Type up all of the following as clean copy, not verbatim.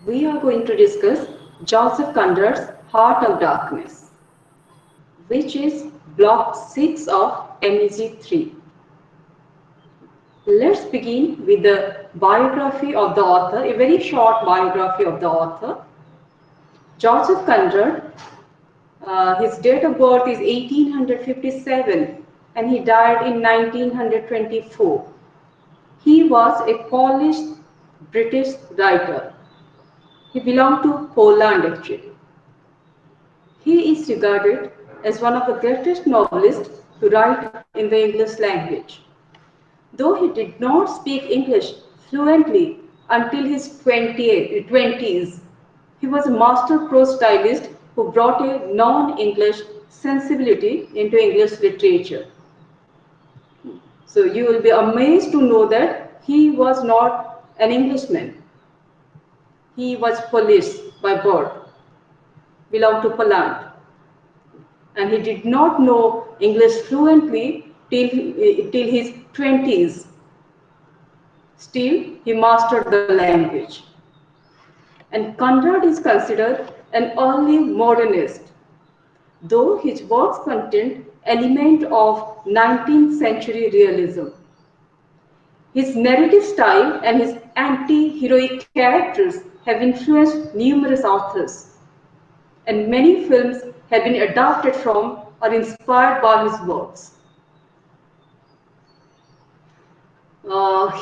We are going to discuss Joseph Conrad's Heart of Darkness, which is block 6 of MEG3. Let's begin with the biography of the author, a very short biography of the author. Joseph Conrad, his date of birth is 1857 and he died in 1924. He was a Polish British writer. He belonged to Poland actually. He is regarded as one of the greatest novelists to write in the English language. Though he did not speak English fluently until his 20s, he was a master prose stylist who brought a non-English sensibility into English literature. So you will be amazed to know that he was not an Englishman. He was Polish by birth, belonged to Poland, and he did not know English fluently till his 20s. Still, he mastered the language. And Conrad is considered an early modernist, though his works contain element of 19th century realism. His narrative style and his anti-heroic characters have influenced numerous authors, and many films have been adapted from or inspired by his works.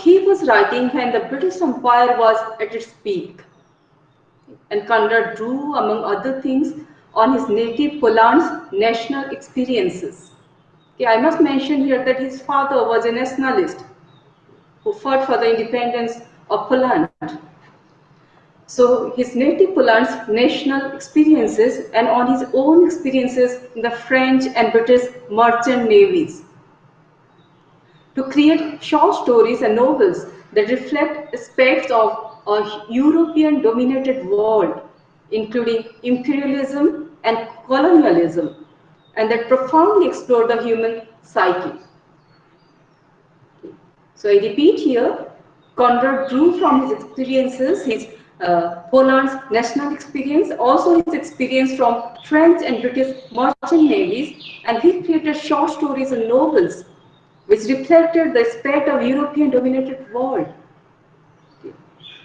He was writing when the British Empire was at its peak, and Conrad drew, among other things, on his native Poland's national experiences. Okay, I must mention here that his father was a nationalist who fought for the independence of Poland. So his native Poland's national experiences and on his own experiences in the French and British merchant navies, to create short stories and novels that reflect aspects of a European dominated world, including imperialism and colonialism, and that profoundly explore the human psyche. So I repeat here, Conrad drew from his experiences, his Poland's national experience, also his experience from French and British merchant navies, and he created short stories and novels which reflected the aspect of European dominated world.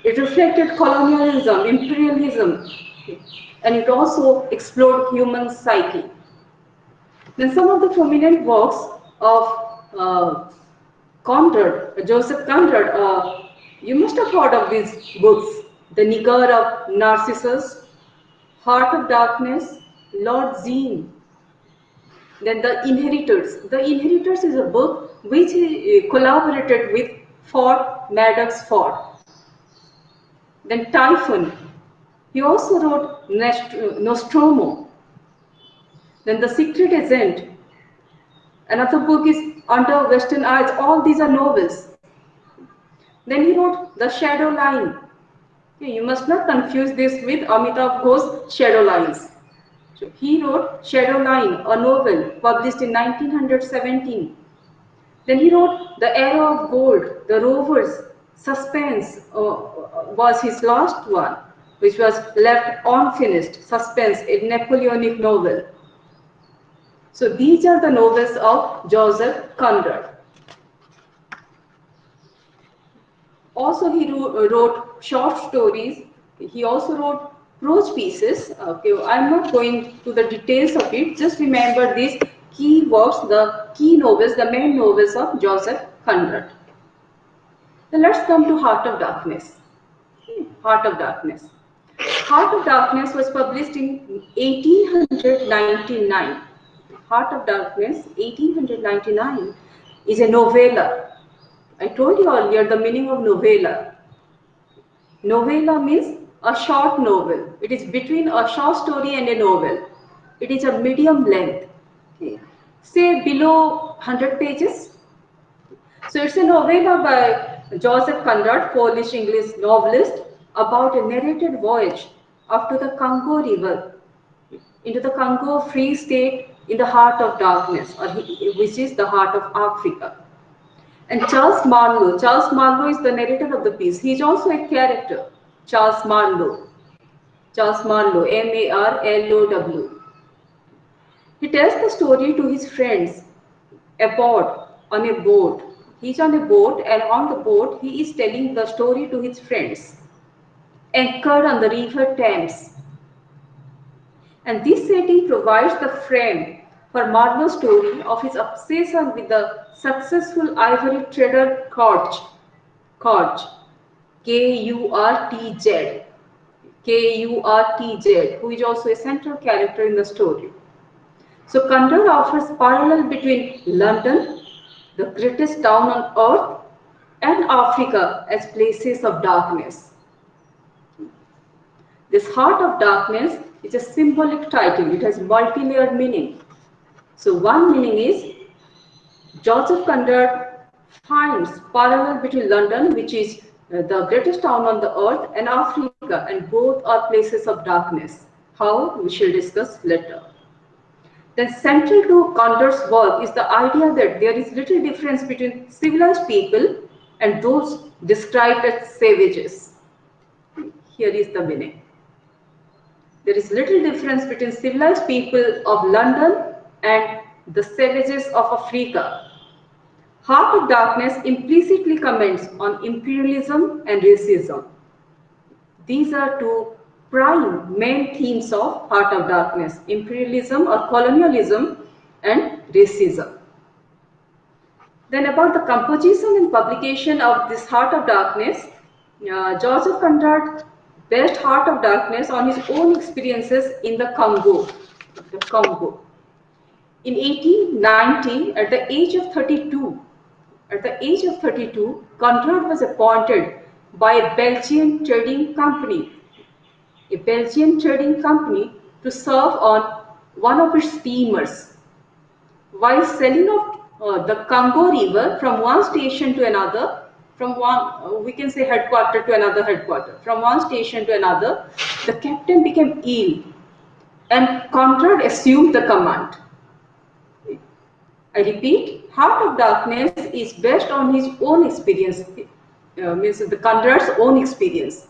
It reflected colonialism, imperialism, and it also explored human psyche. Then some of the prominent works of Conrad, Joseph Conrad, you must have heard of these books: The Nigger of Narcissus, Heart of Darkness, Lord Zine. Then The Inheritors. The Inheritors is a book which he collaborated with Ford Madox Ford. Then Typhon. He also wrote Nostromo. Then The Secret Agent. Another book is Under Western Eyes. All these are novels. Then he wrote The Shadow Line. Okay, you must not confuse this with Amitav Ghosh's Shadow Lines. So he wrote Shadow Line, a novel published in 1917. Then he wrote The Era of Gold, The Rovers, Suspense was his last one, which was left unfinished, Suspense, a Napoleonic novel. So these are the novels of Joseph Conrad. Also he wrote short stories. He also wrote prose pieces. Okay, I'm not going to the details of it. Just remember these key works, the key novels, the main novels of Joseph Conrad. Then let's come to Heart of Darkness. Okay, Heart of Darkness. Heart of Darkness was published in 1899. Heart of Darkness, 1899, is a novella. I told you earlier the meaning of novella. Novella means a short novel. It is between a short story and a novel. It is a medium length. Okay. Say below 100 pages. So it's a novella by Joseph Conrad, Polish-English novelist, about a narrated voyage up to the Congo River, into the Congo Free State in the heart of darkness, which is the heart of Africa. And Charles Marlowe is the narrator of the piece. He is also a character. Charles Marlowe. Charles Marlowe, Marlow. He tells the story to his friends aboard on a boat. He's on a boat, and on the boat, he is telling the story to his friends, anchored on the river Thames. And this setting provides the frame for Marlowe's story of his obsession with the successful ivory trader Kurtz, Kurtz, Kurtz, who is also a central character in the story. So Conrad offers parallel between London, the greatest town on earth, and Africa as places of darkness. This Heart of Darkness is a symbolic title. It has multi-layered meaning. So one meaning is Joseph Conrad finds parallel between London, which is the greatest town on the earth, and Africa, and both are places of darkness. How? We shall discuss later. Then central to Conrad's work is the idea that there is little difference between civilized people and those described as savages. Here is the meaning. There is little difference between civilized people of London and the savages of Africa. Heart of Darkness implicitly comments on imperialism and racism. These are two prime main themes of Heart of Darkness: imperialism or colonialism and racism. Then about the composition and publication of this Heart of Darkness, Joseph Conrad based Heart of Darkness on his own experiences in the Congo. In 1890, at the age of 32, Conrad was appointed by a Belgian trading company to serve on one of its steamers. While sailing off the Congo River from one station to another, from one, we can say headquarter to another headquarter, from one station to another, the captain became ill and Conrad assumed the command. I repeat, Heart of Darkness is based on his own experience, means the Conrad's own experience.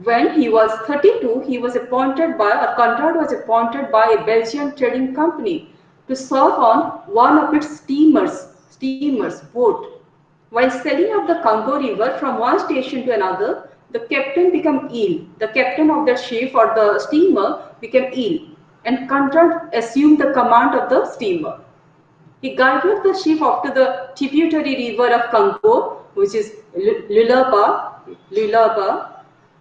When he was 32, Conrad was appointed by a Belgian trading company to serve on one of its steamers boat. While sailing up the Congo River from one station to another, the captain became ill. The captain of the ship or the steamer became ill, and Conrad assumed the command of the steamer. He guided the ship up to the tributary river of Congo, which is Lualaba,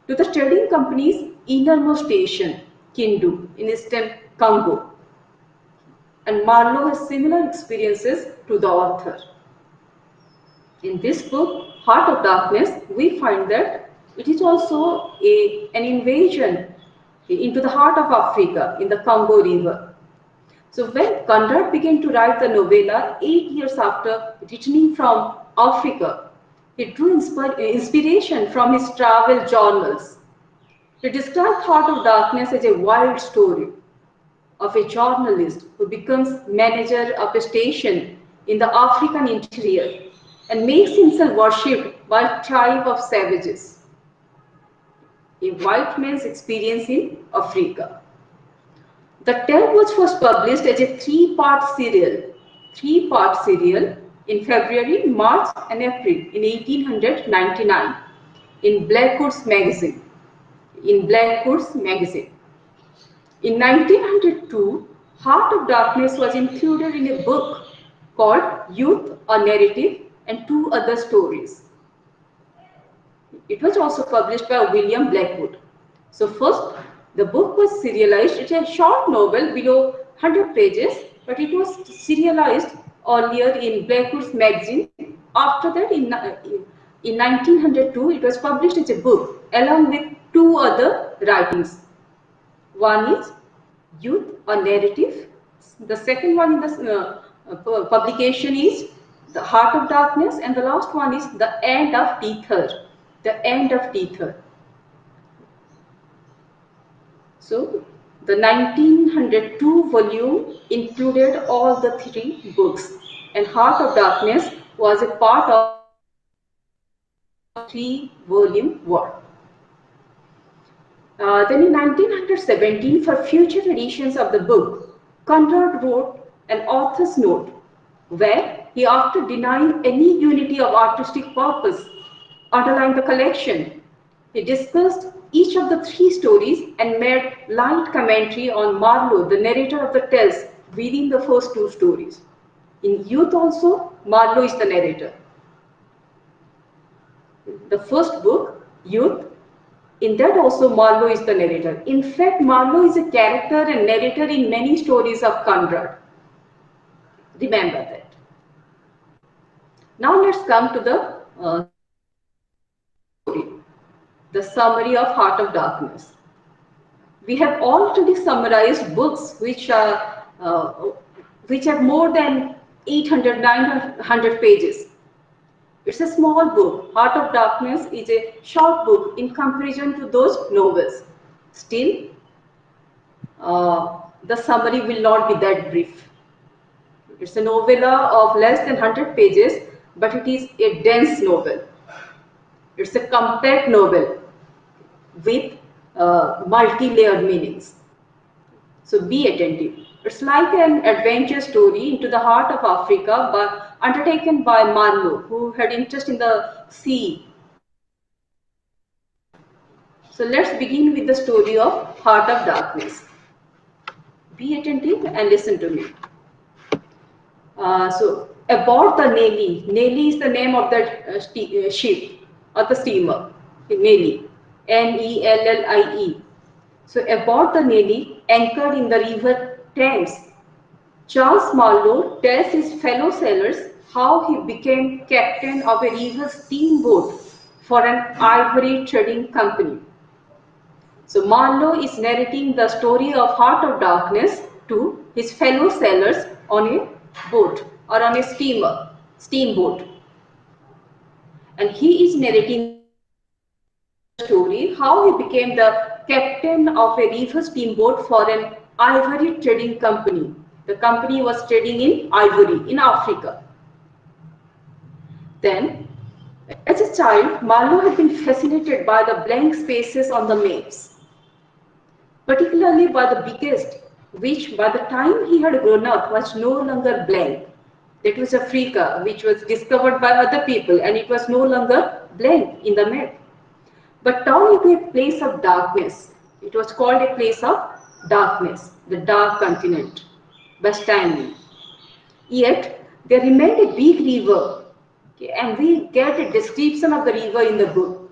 to the trading company's innermost station, Kindu, in eastern Congo. And Marlowe has similar experiences to the author. In this book, Heart of Darkness, we find that it is also an invasion into the heart of Africa in the Congo River. So when Conrad began to write the novella 8 years after returning from Africa, he drew inspiration from his travel journals. He described Heart of Darkness as a wild story of a journalist who becomes manager of a station in the African interior and makes himself worshipped by a tribe of savages. A white man's experience in Africa. The tale was first published as a three-part serial in February, March and April in 1899 in Blackwood's magazine. In 1902, Heart of Darkness was included in a book called Youth, a Narrative, and Two Other Stories. It was also published by William Blackwood. So first, the book was serialized. It's a short novel below 100 pages, but it was serialized earlier in Blackwood's magazine. After that, in 1902, it was published as a book along with two other writings. One is Youth, a Narrative. The second one in the publication is The Heart of Darkness, and the last one is The End of Teether. The End of Teether. So the 1902 volume included all the three books, and Heart of Darkness was a part of 3-volume work. Then in 1917, for future editions of the book, Conrad wrote an author's note where he, after denying any unity of artistic purpose underlying the collection, he discussed each of the three stories and made light commentary on Marlowe, the narrator of the tales within the first two stories. In Youth also, Marlowe is the narrator. The first book, Youth, in that also Marlowe is the narrator. In fact, Marlowe is a character and narrator in many stories of Conrad. Remember that. Now let's come to the summary of Heart of Darkness. We have already summarized books which have more than 800, 900 pages. It's a small book. Heart of Darkness is a short book in comparison to those novels. Still, the summary will not be that brief. It's a novella of less than 100 pages, but it is a dense novel. It's a compact novel with multi-layered meanings. So be attentive. It's like an adventure story into the heart of Africa, undertaken by Marlowe, who had interest in the sea. So let's begin with the story of Heart of Darkness. Be attentive and listen to me. So aboard the Nelly. Nelly is the name of that ship or the steamer. Nelly, Nellie. So aboard the Nelly, anchored in the river Thames, Charles Marlowe tells his fellow sailors how he became captain of a river steamboat for an ivory trading company. So Marlowe is narrating the story of Heart of Darkness to his fellow sailors on a boat or on a steamboat. And he is narrating the story how he became the captain of a river steamboat for an ivory trading company. The company was trading in ivory in Africa. Then, as a child, Marlowe had been fascinated by the blank spaces on the maps, particularly by the biggest, which by the time he had grown up was no longer blank. That was Africa, which was discovered by other people, and it was no longer blank in the map, but turned into a place of darkness. It was called a place of darkness, the dark continent, by Stanley. Yet, there remained a big river, okay, and we get a description of the river in the book.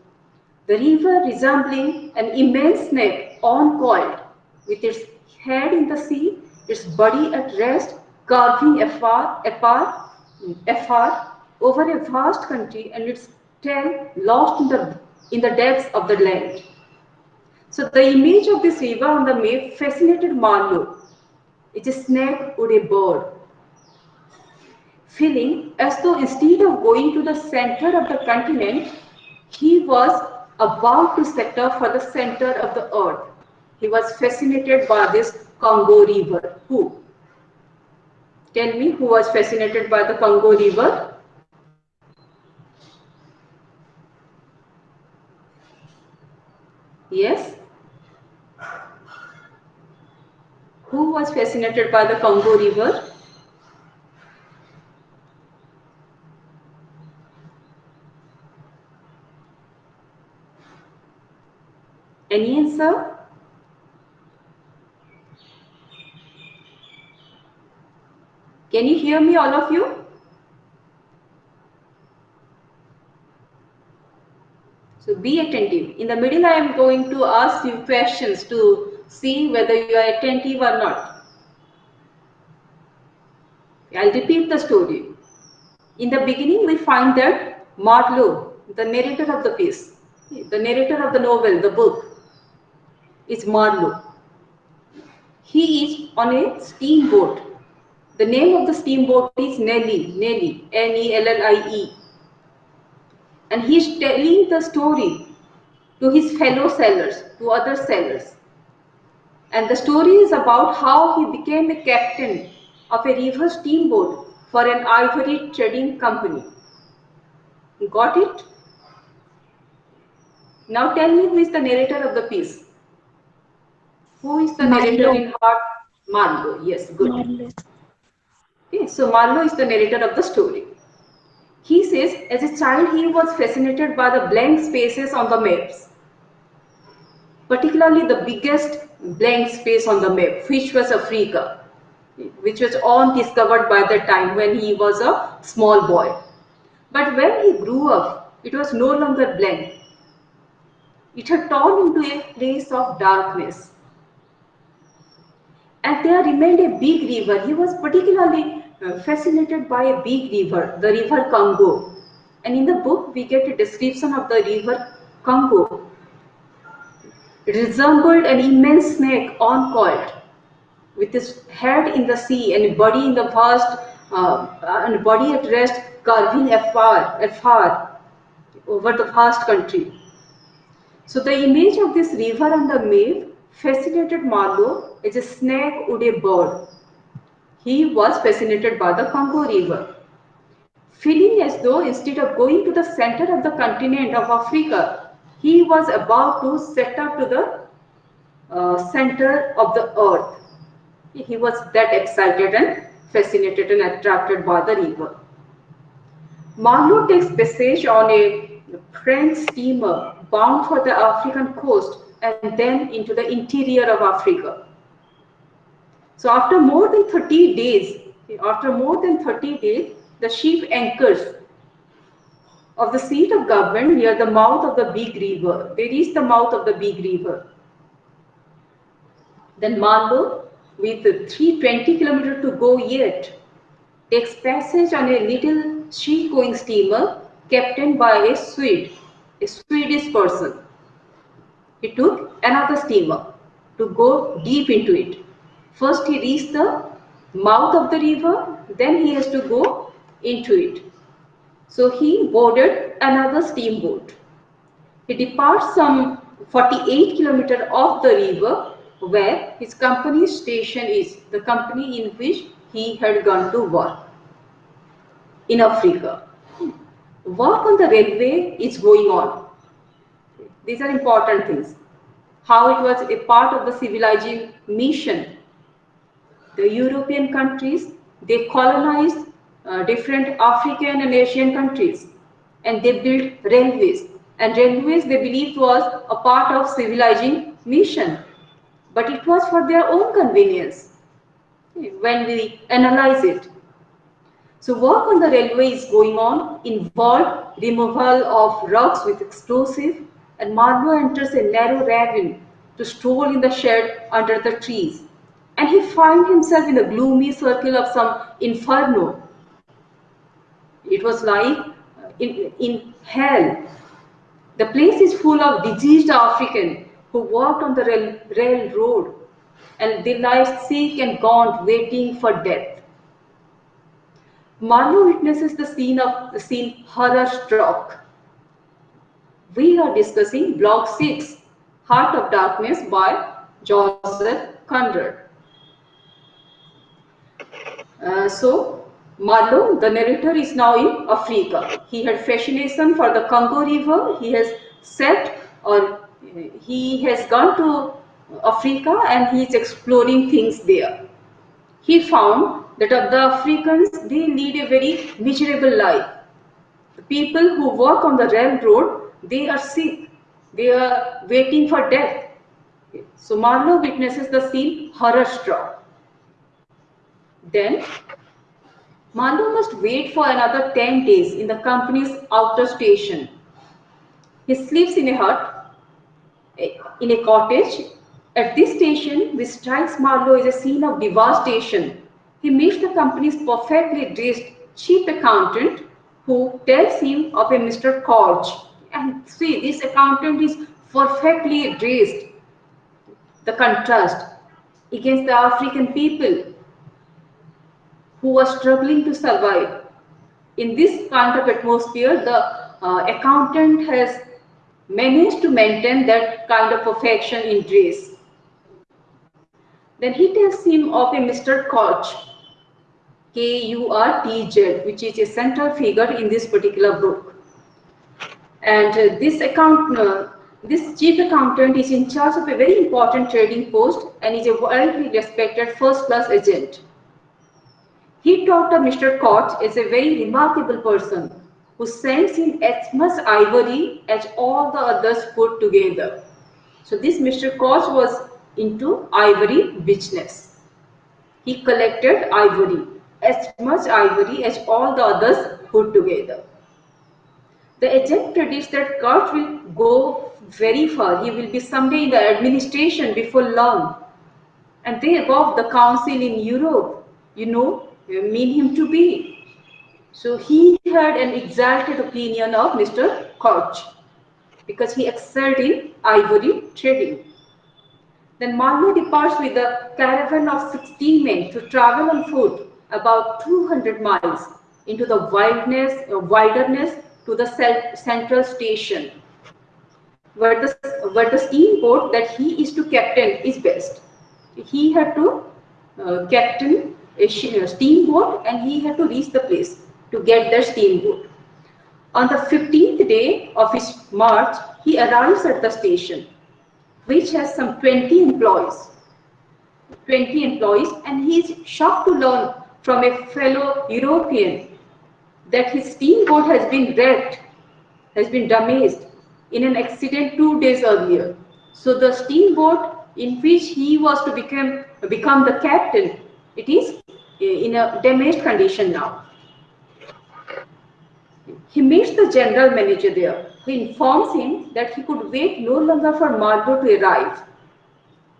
The river resembling an immense snake uncoiled, with its head in the sea, its body at rest, curving afar over a vast country, and its tail lost in the depths of the land. So the image of this river on the map fascinated Marlowe. It's a snake or a bird, feeling as though instead of going to the center of the continent, he was about to set off for the center of the earth. He was fascinated by this Congo River. Who? Tell me who was fascinated by the Congo River? Yes? Who was fascinated by the Congo River? Any answer? Can you hear me, all of you? So be attentive. In the middle, I am going to ask you questions to see whether you are attentive or not. I'll repeat the story. In the beginning, we find that Marlowe, the narrator of the piece, the narrator of the novel, the book, is Marlowe. He is on a steamboat. The name of the steamboat is Nellie, Nellie. And he is telling the story to his fellow sailors, to other sailors. And the story is about how he became a captain of a river steamboat for an ivory trading company. Got it? Now tell me who is the narrator of the piece. Who is the narrator in Heart? Marlowe. Yes, good. Marlowe. Okay, so Marlowe is the narrator of the story. He says, as a child, he was fascinated by the blank spaces on the maps, particularly the biggest blank space on the map, which was Africa, which was undiscovered by the time when he was a small boy. But when he grew up, it was no longer blank. It had turned into a place of darkness. And there remained a big river. He was particularly fascinated by a big river, the river Congo. And in the book, we get a description of the river Congo. It resembled an immense snake uncoiled, with its head in the sea and body in the vast, and body at rest, curving afar over the vast country. So the image of this river on the map fascinated Marlowe as a snake would a bird. He was fascinated by the Congo River, feeling as though instead of going to the center of the continent of Africa, he was about to set up to the center of the earth. He was that excited and fascinated and attracted by the river. Marlowe takes passage on a French steamer bound for the African coast and then into the interior of Africa. So after more than 30 days, the ship anchors of the seat of government near the mouth of the big river. They reach the mouth of the big river. Then Marlowe, with 320 kilometers to go yet, takes passage on a little sea-going steamer captained by a Swedish person. He took another steamer to go deep into it. First he reached the mouth of the river, then he has to go into it. So he boarded another steamboat. He departs some 48 kilometers off the river where his company's station is, the company in which he had gone to work in Africa. Work on the railway is going on. These are important things. How it was a part of the civilizing mission. The European countries, they colonized different African and Asian countries, and they built railways. And railways, they believed, was a part of civilizing mission, but it was for their own convenience when we analyze it. So work on the railway is going on, involved removal of rocks with explosive, and Marlowe enters a narrow ravine to stroll in the shade under the trees. And he finds himself in a gloomy circle of some inferno. It was like in hell. The place is full of diseased Africans who worked on the railroad, and they lie sick and gaunt, waiting for death. Marlowe witnesses the scene horror-struck. We are discussing Block 6, Heart of Darkness by Joseph Conrad. So Marlowe, the narrator, is now in Africa. He had fascination for the Congo River. He has gone to Africa and he is exploring things there. He found that of the Africans, they lead a very miserable life. The people who work on the railroad, they are sick. They are waiting for death. So Marlowe witnesses the scene horror-struck. Then Marlowe must wait for another 10 days in the company's outer station. He sleeps in a hut, in a cottage. At this station, which strikes Marlowe as a scene of devastation, he meets the company's perfectly dressed chief accountant who tells him of a Mr. Korch. And see, this accountant is perfectly dressed. The contrast against the African people who were struggling to survive. In this kind of atmosphere, the accountant has managed to maintain that kind of perfection in dress. Then he tells him of a Mr. Kurtz, Kurtz, which is a central figure in this particular book. And this This chief accountant is in charge of a very important trading post and is a widely respected first-class agent. He thought of Mr. Koch as a very remarkable person who sends in as much ivory as all the others put together. So this Mr. Koch was into ivory business. He collected ivory, as much ivory as all the others put together. The agent predicts that Koch will go very far. He will be someday in the administration before long. And they above the council in Europe, mean him to be. So he had an exalted opinion of Mr. Koch because he excelled in ivory trading. Then Marlowe departs with a caravan of 16 men to travel on foot about 200 miles into the wilderness to the central station, where the steamboat that he is to captain is based. He had to captain a steamboat and he had to reach the place to get the steamboat. On the 15th day of his march, he arrives at the station, which has some 20 employees. 20 employees, and he is shocked to learn from a fellow European that his steamboat has been wrecked, has been damaged in an accident 2 days earlier. So the steamboat in which he was to become the captain, it is in a damaged condition now. He meets the general manager there, who informs him that he could wait no longer for Marlowe to arrive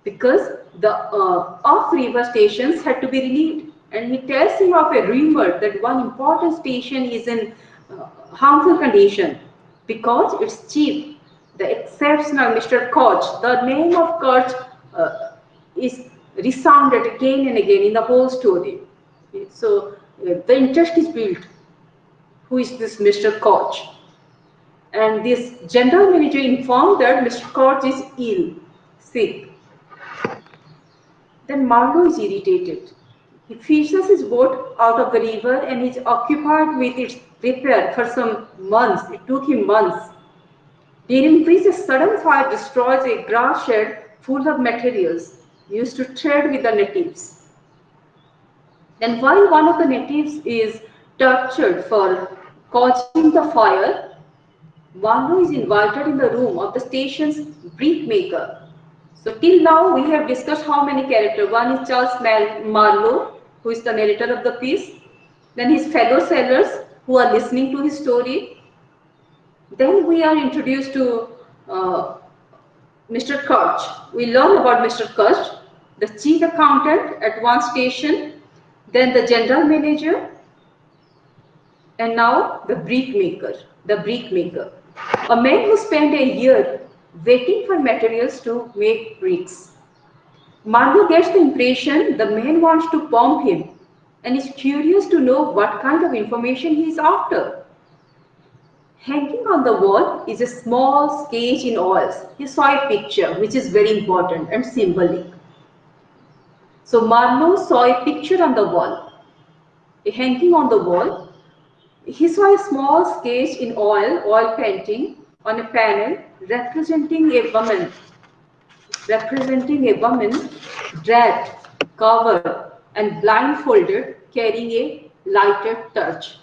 because the off-river stations had to be relieved. And he tells him of a rumor that one important station is in harmful condition because its chief, the exceptional Mr. Koch, the name of Koch is resounded again and again in the whole story. So the interest is built. Who is this Mr. Koch? And this general manager informed that Mr. Koch is ill, sick. Then Marlowe is irritated. He fishes his boat out of the river and is occupied with its repair for some months. It took him months, during which a sudden fire destroys a grass shed full of materials used to trade with the natives. Then while one of the natives is tortured for causing the fire, Marlowe is invited in the room of the station's brickmaker. So till now we have discussed how many characters. One is Charles Marlowe, who is the narrator of the piece. Then his fellow sailors who are listening to his story. Then we are introduced to Mr. Koch. We learn about Mr. Koch, the chief accountant at one station, then the general manager, and now the brickmaker. A man who spent a year waiting for materials to make bricks. Marlowe gets the impression the man wants to bomb him and is curious to know what kind of information he is after. Hanging on the wall is a small sketch in oils. He saw a picture which is very important and symbolic. So Marlowe saw a picture on the wall. Hanging on the wall, he saw a small sketch in oil painting on a panel representing a woman draped, covered and blindfolded, carrying a lighted torch.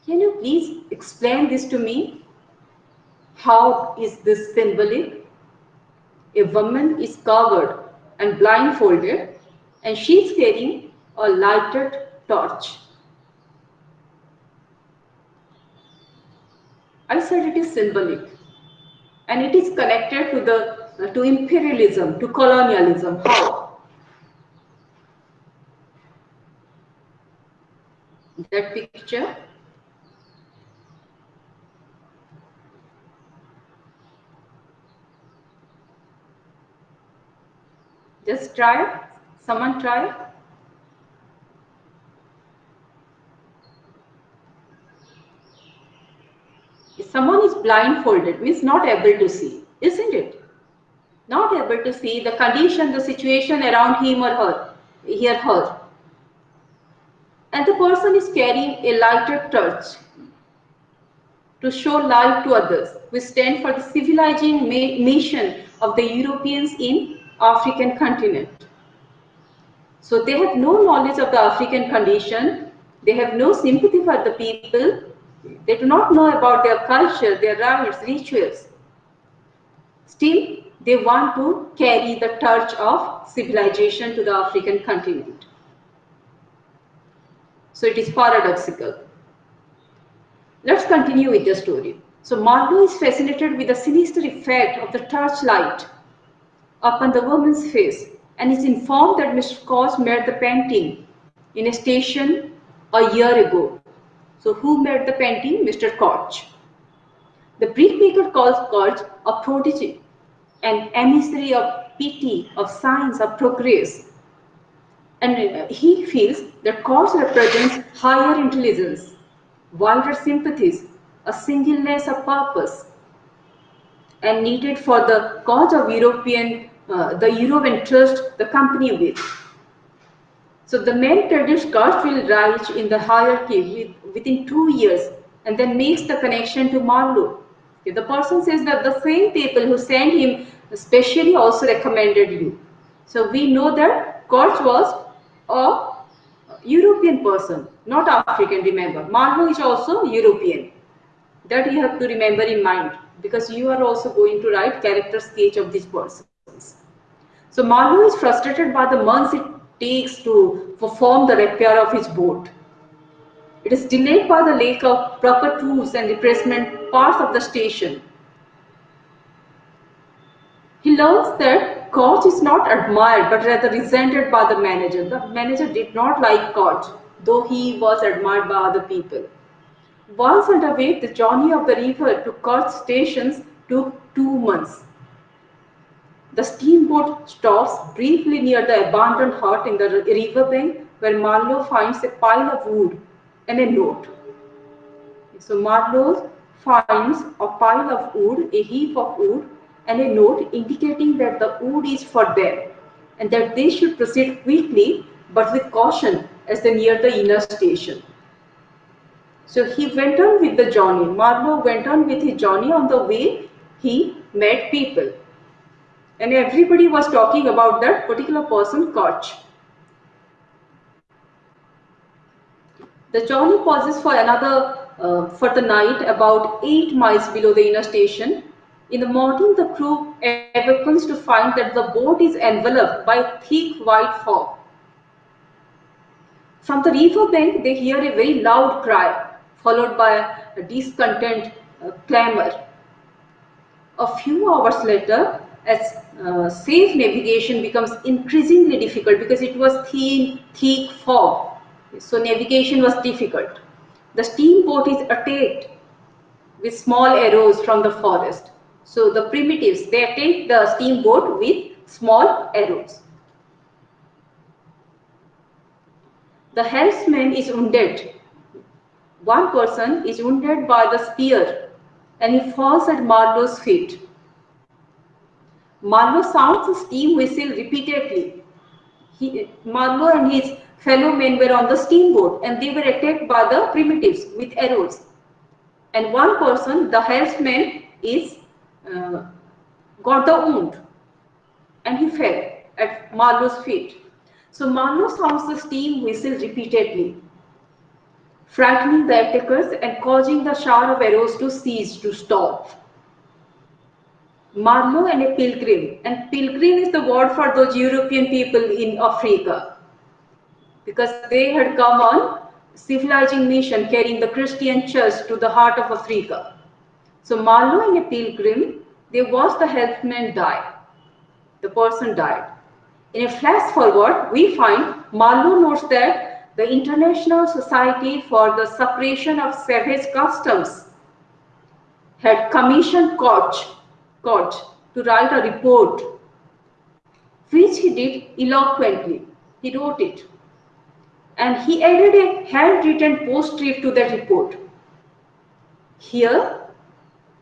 Can you please explain this to me? How is this symbolic? A woman is covered and blindfolded and she is carrying a lighted torch. I said it is symbolic and it is connected to imperialism, to colonialism. How? That picture. Just try. Someone try. If someone is blindfolded, means not able to see, isn't it? Not able to see the condition, the situation around him or her, her. And the person is carrying a lighted torch. to show light to others. We stand for the civilizing mission of the Europeans in African continent. So they have no knowledge of the African condition. They have no sympathy for the people. They do not know about their culture, their rites, rituals. Still, they want to carry the torch of civilization to the African continent. So it is paradoxical. Let's continue with the story. So Marlowe is fascinated with the sinister effect of the torchlight upon the woman's face and is informed that Mr. Koch made the painting in a station a year ago. So who made the painting? Mr. Koch. The brickmaker calls Koch a prodigy, an emissary of pity, of science, of progress. And he feels that Koch represents higher intelligence, wider sympathies, a singleness of purpose, and needed for the cause of the European trust the company with. So the man predicts Koch will rise in the hierarchy within 2 years and then makes the connection to Marlowe. If the person says that the same people who sent him specially also recommended you. So we know that Koch was a European person, not African, remember. Marlowe is also European. That you have to remember in mind because you are also going to write character sketch of these persons. So Marlowe is frustrated by the months it takes to perform the repair of his boat. It is delayed by the lack of proper tools and replacement parts of the station. He learns that Koch is not admired but rather resented by the manager. The manager did not like Koch, though he was admired by other people. Once underway, the journey of the river to Koch stations took 2 months. The steamboat stops briefly near the abandoned hut in the riverbank where Marlowe finds a pile of wood and a note. So Marlowe finds a pile of wood, a heap of wood, and a note indicating that the wood is for them and that they should proceed quickly but with caution as they near the inner station. So he went on with the journey. Marlowe went on with his journey. On the way, he met people. And everybody was talking about that particular person, Koch. The journey pauses for the night about 8 miles below the inner station. In the morning, the crew awakens to find that the boat is enveloped by thick white fog. From the river bank, they hear a very loud cry, followed by a discontent clamor. A few hours later, as safe navigation becomes increasingly difficult because it was thick fog, so navigation was difficult. The steamboat is attacked with small arrows from the forest. So the primitives, they attack the steamboat with small arrows. The helmsman is wounded. One person is wounded by the spear and he falls at Marlowe's feet. Marlowe sounds a steam whistle repeatedly. Marlowe and his fellow men were on the steamboat and they were attacked by the primitives with arrows. And one person, the helmsman, got the wound and he fell at Marlowe's feet. So Marlowe sounds the steam whistle repeatedly, frightening the attackers and causing the shower of arrows to cease, to stop. Marlowe and a pilgrim, and pilgrim is the word for those European people in Africa, because they had come on civilizing mission carrying the Christian church to the heart of Africa. So Marlowe and a pilgrim, they watched the helmsman die. The person died. In a flash forward, we find Marlowe notes that the International Society for the Suppression of Savage Customs had commissioned Koch to write a report, which he did eloquently. He wrote it. And he added a handwritten postscript to that report. Here,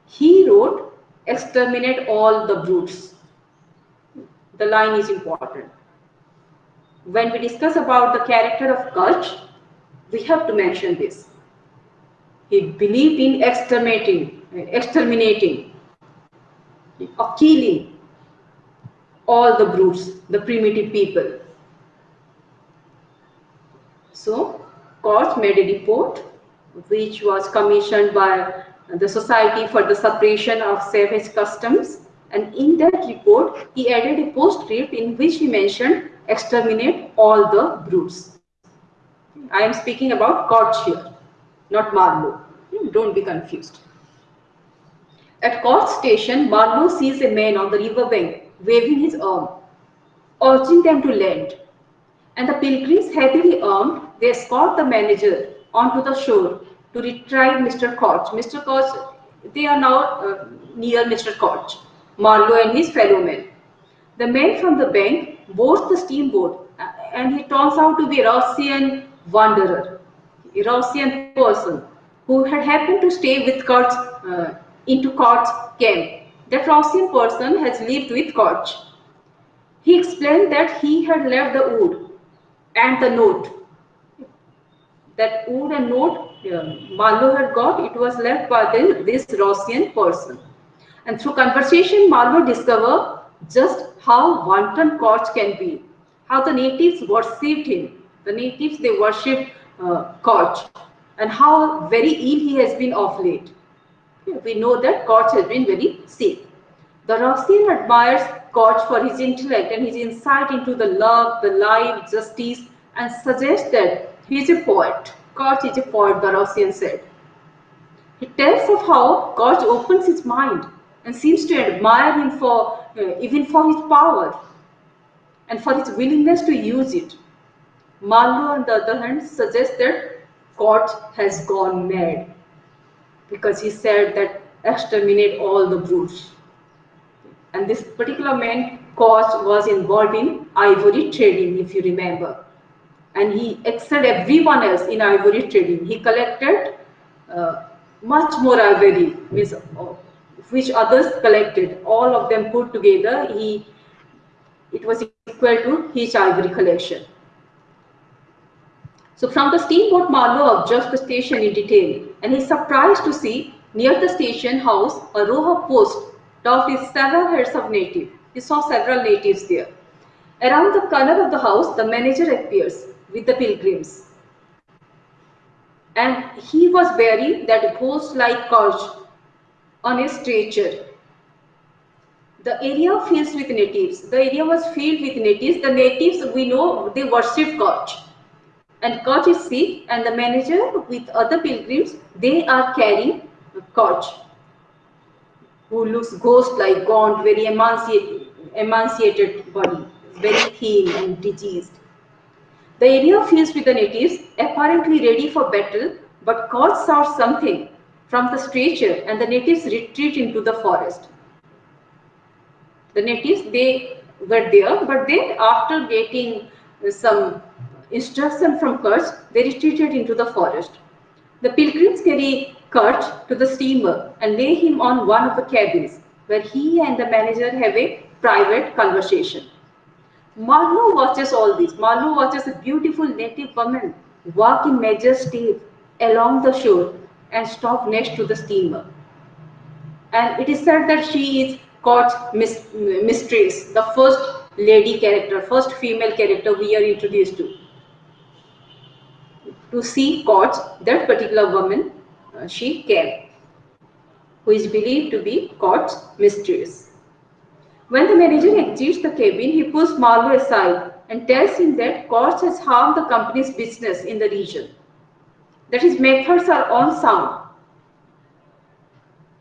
he wrote, "Exterminate all the brutes." The line is important. When we discuss about the character of Koch, we have to mention this. He believed in exterminating or killing all the brutes, the primitive people. So, Koch made a report which was commissioned by the Society for the Suppression of Savage Customs, and in that report he added a postscript in which he mentioned exterminate all the brutes. I am speaking about Koch here, not Marlowe. Don't be confused. At Koch station, Marlowe sees a man on the riverbank waving his arm, urging them to land. And the pilgrims, heavily armed, they escort the manager onto the shore to retrieve Mr. Koch. Mr. Koch, they are now near Mr. Koch, Marlowe and his fellow men. The man from the bank boards the steamboat and he turns out to be a Russian wanderer, a Russian person who had happened to stay with Koch into Koch's camp. That Russian person has lived with Koch. He explained that he had left the wood and the note. That wood and note Marlowe had got, it was left by this Russian person. And through conversation, Marlowe discovered just how wanton Koch can be, how the natives worshipped him. The natives, they worshipped Koch, and how very ill he has been of late. We know that Koch has been very sick. The Russian admires Koch for his intellect and his insight into the love, the life, justice, and suggests that he is a poet. Koch is a poet, the Russian said. He tells of how Koch opens his mind and seems to admire him for even for his power and for his willingness to use it. Marlowe, on the other hand, suggests that Koch has gone mad because he said that exterminate all the brutes. And this particular man, Koch, was involved in ivory trading, if you remember. And he excelled everyone else in ivory trading. He collected much more ivory, which others collected. All of them put together, it was equal to his ivory collection. So from the steamboat, Marlowe observed the station in detail, and he is surprised to see near the station house a row of posts topped with several heads of natives. He saw several natives there. Around the corner of the house, the manager appears with the pilgrims. And he was bearing that ghost-like couch on a stretcher. The area fills with natives. The area was filled with natives. The natives, we know, they worship Koch. And Koch is sick, and the manager with other pilgrims, they are carrying Koch, who looks ghost-like, gaunt, very emaciated body, very thin and diseased. The area fills with the natives, apparently ready for battle, but Koch saw something from the stretcher, and the natives retreat into the forest. The natives, they were there, but then after getting some instruction from Koch, they retreated into the forest. The pilgrims carry Koch to the steamer and lay him on one of the cabins, where he and the manager have a private conversation. Marlowe watches all this. Marlowe watches a beautiful native woman walk in major step along the shore and stop next to the steamer. And it is said that she is Koch's mistress, the first lady character, first female character we are introduced to. To see Koch, that particular woman, she came, who is believed to be Koch's mistress. When the manager exits the cabin, he pulls Marlowe aside and tells him that Koch has harmed the company's business in the region, that his methods are unsound.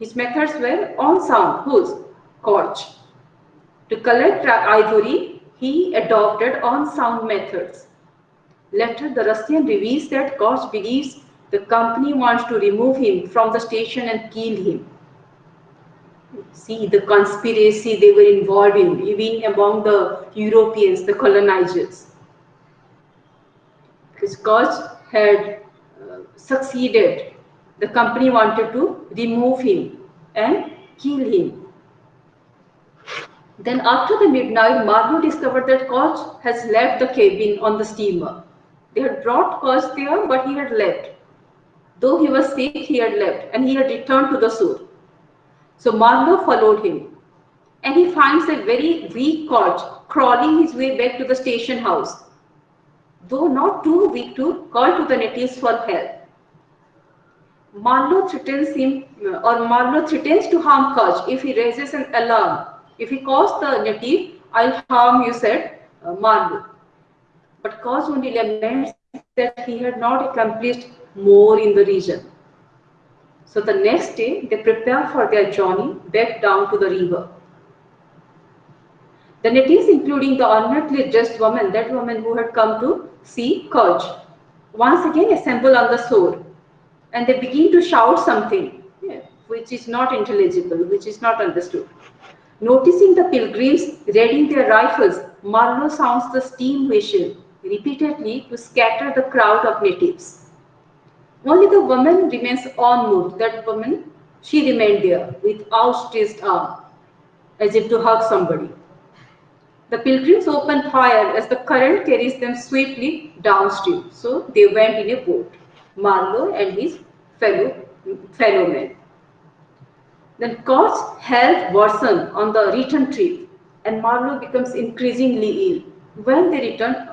His methods were unsound. Whose? Koch. To collect ivory, he adopted unsound methods. Later, the Russian reveals that Koch believes the company wants to remove him from the station and kill him. See the conspiracy they were involved in, even among the Europeans, the colonizers. Because Koch had succeeded, the company wanted to remove him and kill him. Then after the midnight, Marlowe discovered that Koch has left the cabin on the steamer. They had brought Koch there, but he had left. Though he was sick, he had left and he had returned to the shore. So Marlowe followed him and he finds a very weak Koch crawling his way back to the station house, though not too weak to call to the natives for help. Marlowe threatens to harm Koch if he raises an alarm. If he calls the native, I'll harm you, said Marlowe. But Koch only laments that he had not accomplished more in the region. So the next day, they prepare for their journey back down to the river. The natives, including the ornately dressed woman, that woman who had come to see Koch, once again assemble on the shore and they begin to shout something, which is not intelligible, which is not understood. Noticing the pilgrims readying their rifles, Marlowe sounds the steam whistle repeatedly to scatter the crowd of natives. Only the woman remains unmoved. That woman, she remained there with outstretched arm, as if to hug somebody. The pilgrims open fire as the current carries them swiftly downstream. So they went in a boat, Marlowe and his fellow men. Then Koch's health worsened on the return trip, and Marlowe becomes increasingly ill. When they returned,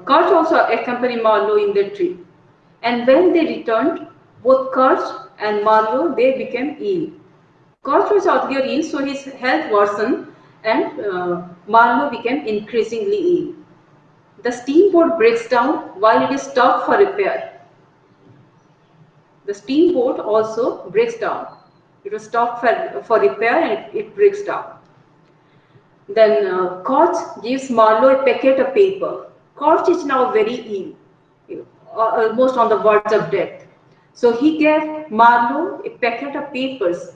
Koch also accompanied Marlowe in their trip. And when they returned, both Koch and Marlowe, they became ill. Koch was earlier ill, so his health worsened, and Marlowe became increasingly ill. The steamboat breaks down while it is stopped for repair. The steamboat also breaks down. It was stopped for repair and it breaks down. Then Koch gives Marlowe a packet of paper. Koch is now very ill, almost on the verge of death. So he gave Marlowe a packet of papers,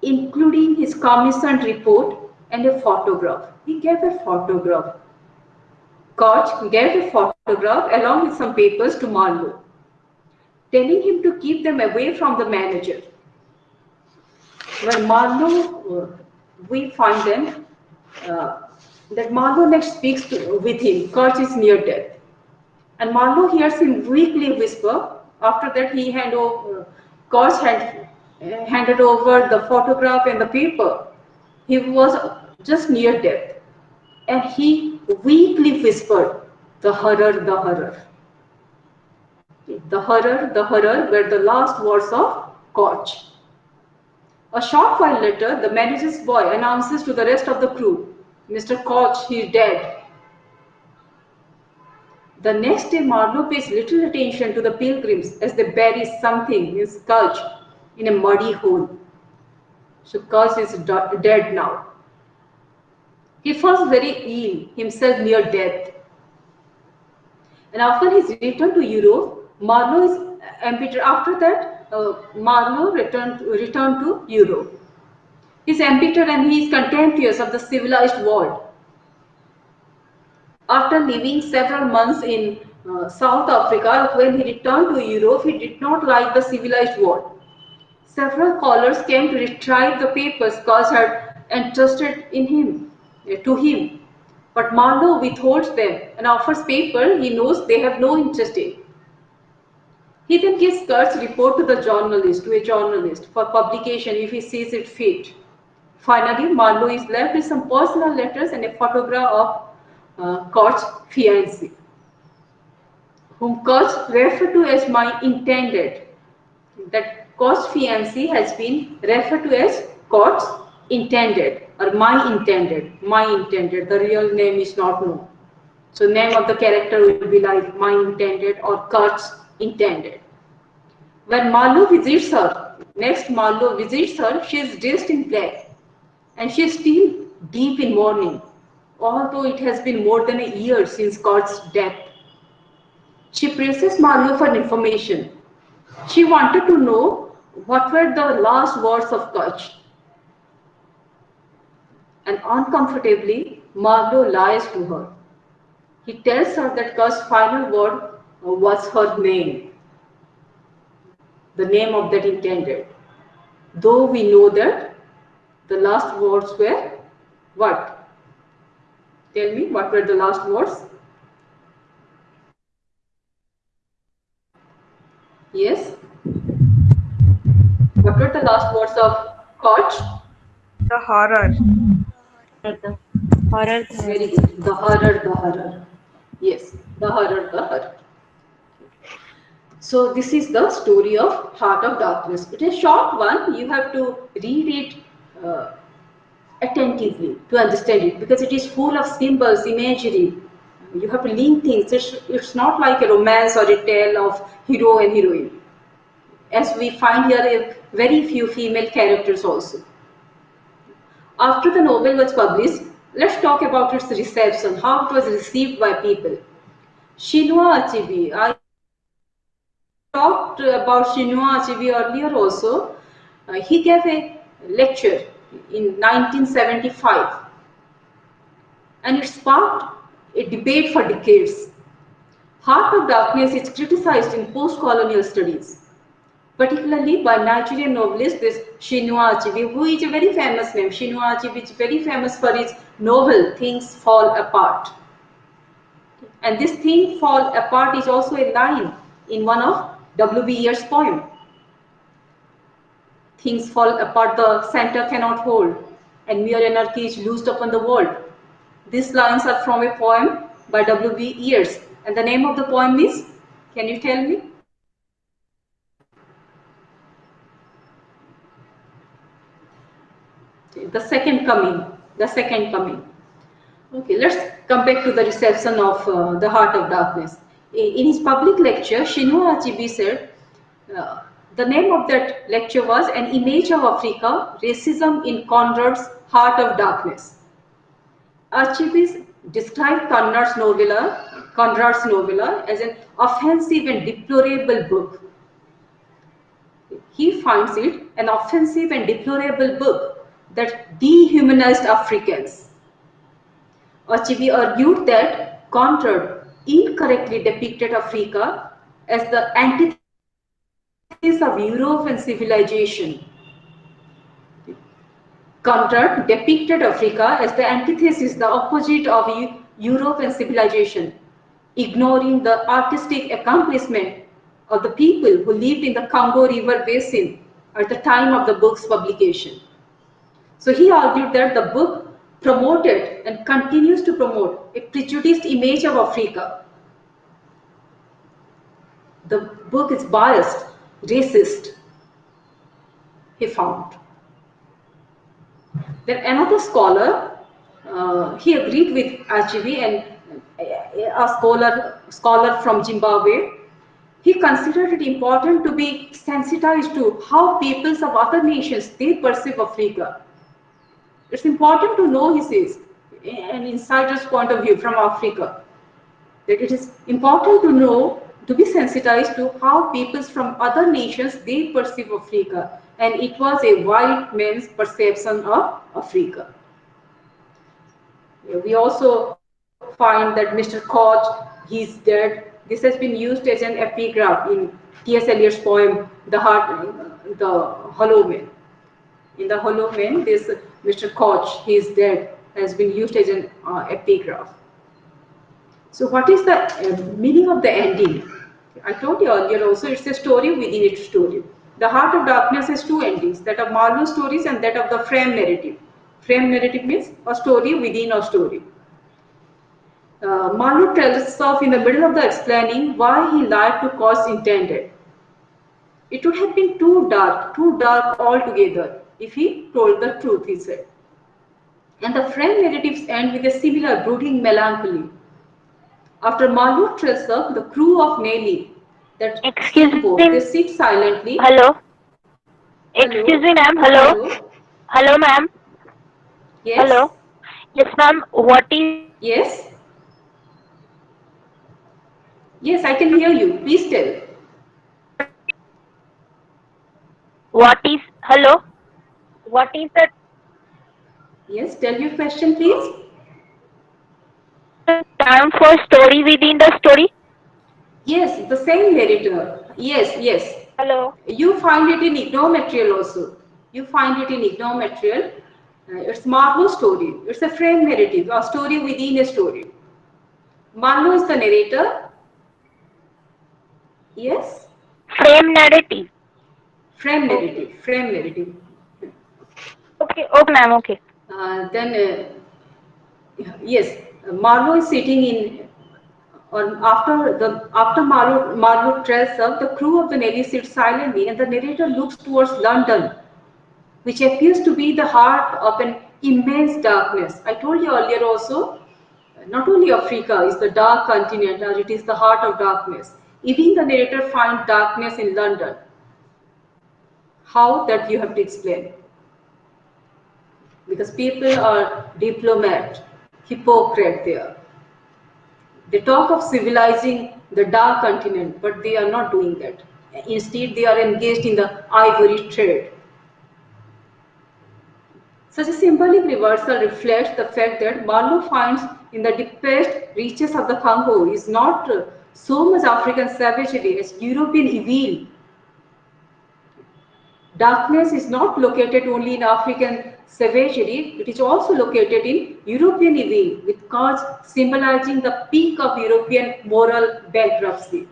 including his commissioned report and a photograph. He gave a photograph. Koch gave a photograph along with some papers to Marlowe, telling him to keep them away from the manager. When Marlowe, we find them, that Marlowe next speaks with him. Koch is near death. And Marlowe hears him weakly whisper. After that, Koch had handed over the photograph and the paper. He was just near death. And he weakly whispered, the horror. The horror were the last words of Koch. A short while later, the manager's boy announces to the rest of the crew, Mr. Koch, he is dead. The next day, Marlowe pays little attention to the pilgrims as they bury something, his Koch, in a muddy hole. So Koch is dead now. He was very ill, himself near death. And after his return to Europe, Marlowe is embittered. After that, Marlowe returned to Europe. He is embittered and he is contemptuous of the civilized world. After living several months in South Africa, when he returned to Europe, he did not like the civilized world. Several callers came to retrieve the papers Koch had entrusted to him. But Marlowe withholds them and offers paper he knows they have no interest in. He then gives Koch's report to a journalist for publication if he sees it fit. Finally, Marlowe is left with some personal letters and a photograph of Koch's fiancée, whom Koch referred to as my intended. That Koch's fiancée has been referred to as Koch's intended or my intended. The real name is not known. So name of the character will be like my intended or Koch's intended. When Marlowe visits her, she is dressed in black and she is still deep in mourning, although it has been more than a year since Koch's death. She presses Marlowe for information. She wanted to know what were the last words of Koch. And uncomfortably, Marlowe lies to her. He tells her that Koch's final word was her name, the name of that intended. Though we know that the last words were what? Tell me, what were the last words? Yes? last words of Koch? The horror. The horror. Very good. The horror, the horror. Yes, the horror, the horror. So this is the story of Heart of Darkness. It is a short one. You have to read it attentively to understand it because it is full of symbols, imagery. You have to link things. It's not like a romance or a tale of hero and heroine. As we find here, very few female characters also. After the novel was published, let's talk about its reception, how it was received by people. Chinua Achebe, I talked about Chinua Achebe earlier also. He gave a lecture in 1975 and it sparked a debate for decades. Heart of Darkness is criticized in post-colonial studies, particularly by Nigerian novelist this Chinua Achebe, who is a very famous name. Chinua Achebe is very famous for his novel Things Fall Apart. And this thing fall apart is also a line in one of W.B. Yeats' poem. Things fall apart, the center cannot hold, and mere anarchy is loosed upon the world. These lines are from a poem by W.B. Yeats, and the name of the poem is, can you tell me? The Second Coming. The Second Coming. Okay, let's come back to the reception of The Heart of Darkness. In his public lecture, Chinua Achebe said, uh, the name of that lecture was An Image of Africa, Racism in Conrad's Heart of Darkness. Achebe described Conrad's novella as an offensive and deplorable book. He finds it an offensive and deplorable book that dehumanized Africans. Achebe argued that Conrad incorrectly depicted Africa as the antithesis of Europe and civilization. Conrad depicted Africa as the antithesis, the opposite of Europe and civilization, ignoring the artistic accomplishment of the people who lived in the Congo River basin at the time of the book's publication. So he argued that the book promoted and continues to promote a prejudiced image of Africa. The book is biased, racist, he found. Then another scholar, he agreed with Achebe and a scholar from Zimbabwe. He considered it important to be sensitized to how peoples of other nations they perceive Africa. It's important to know, he says, an insider's point of view from Africa, that it is important to know, to be sensitized to how peoples from other nations they perceive Africa, and it was a white man's perception of Africa. We also find that Mr. Koch, he's dead. This has been used as an epigraph in T.S. Eliot's poem, The Hollow Man. In The Hollow Man, this Mr. Koch, he is dead, has been used as an epigraph. So what is the meaning of the ending? I told you earlier also, it's a story within its story. The Heart of Darkness has two endings, that of Marlowe's stories and that of the frame narrative. Frame narrative means a story within a story. Marlowe tells off in the middle of the explaining why he lied to cause intended. It would have been too dark altogether if he told the truth, he said. And the frame narratives end with a similar brooding melancholy. After Marlowe tells off the crew of Nelly that Excuse they me. sit silently. Hello. Hello. Excuse me, ma'am. Hello. Hello. Hello, ma'am. Yes. Hello. Yes, ma'am. What is Yes. Yes, I can hear you. Please tell. what is hello? What is the Yes, tell your question, please. term for story within the story? Yes, the same narrator. Yes, yes. Hello. You find it in Ignomaterial also. You find it in Ignomaterial. It's Marlowe's story. It's a frame narrative, a story within a story. Marlowe is the narrator. Yes. Frame narrative. Frame Okay. narrative, frame narrative. Okay. Okay, ma'am. Okay. Then yes, Marlowe is sitting in on after Marlowe trails up, the crew of the Navy sits silently, and the narrator looks towards London, which appears to be the heart of an immense darkness. I told you earlier also, not only Africa is the dark continent, or it is the heart of darkness. Even the narrator finds darkness in London. How that you have to explain? Because people are diplomat, hypocrite there. They talk of civilizing the dark continent, but they are not doing that. Instead, they are engaged in the ivory trade. Such a symbolic reversal reflects the fact that Marlowe finds in the depressed reaches of the Congo is not so much African savagery as European evil. Darkness is not located only in African savagery, it is also located in European evil, with cause symbolizing the peak of European moral bankruptcy.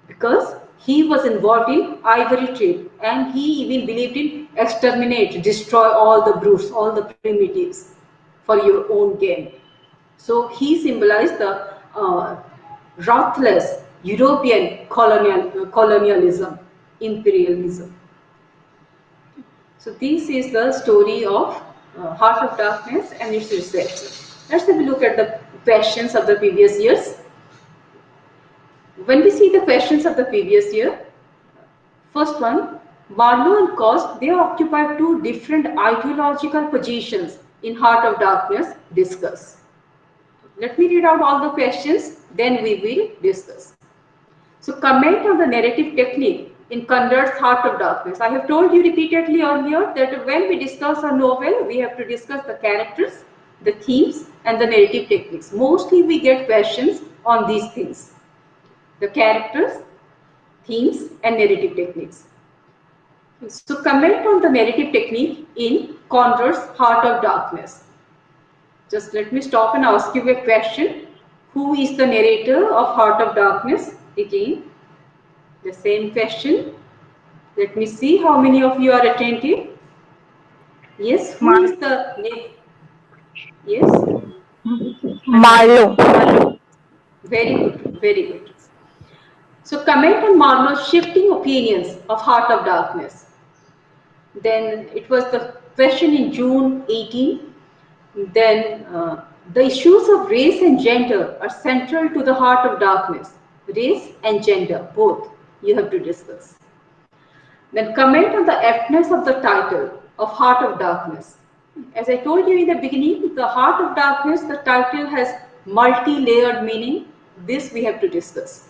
Because he was involved in ivory trade and he even believed in exterminate, destroy all the brutes, all the primitives for your own gain. So he symbolized the ruthless European colonialism, imperialism. So this is the story of Heart of Darkness and its researcher. Let's have a look at the questions of the previous years. When we see the questions of the previous year, first one, Marlowe and Coste, they occupy two different ideological positions in Heart of Darkness. Discuss. Let me read out all the questions, then we will discuss. So comment on the narrative technique in Conrad's Heart of Darkness. I have told you repeatedly earlier that when we discuss a novel, we have to discuss the characters, the themes, and the narrative techniques. Mostly we get questions on these things. The characters, themes, and narrative techniques. So comment on the narrative technique in Conrad's Heart of Darkness. Just let me stop and ask you a question. Who is the narrator of Heart of Darkness? Again, the same question. Let me see how many of you are attentive. Yes, who Mar- is the yes? Marlowe. Marlowe. Very good, very good. So comment on Marlowe's shifting opinions of Heart of Darkness. Then it was the question in June 18. Then the issues of race and gender are central to the Heart of Darkness. Race and gender, both you have to discuss. Then comment on the aptness of the title of Heart of Darkness. As I told you in the beginning, the Heart of Darkness, the title has multi-layered meaning. This we have to discuss.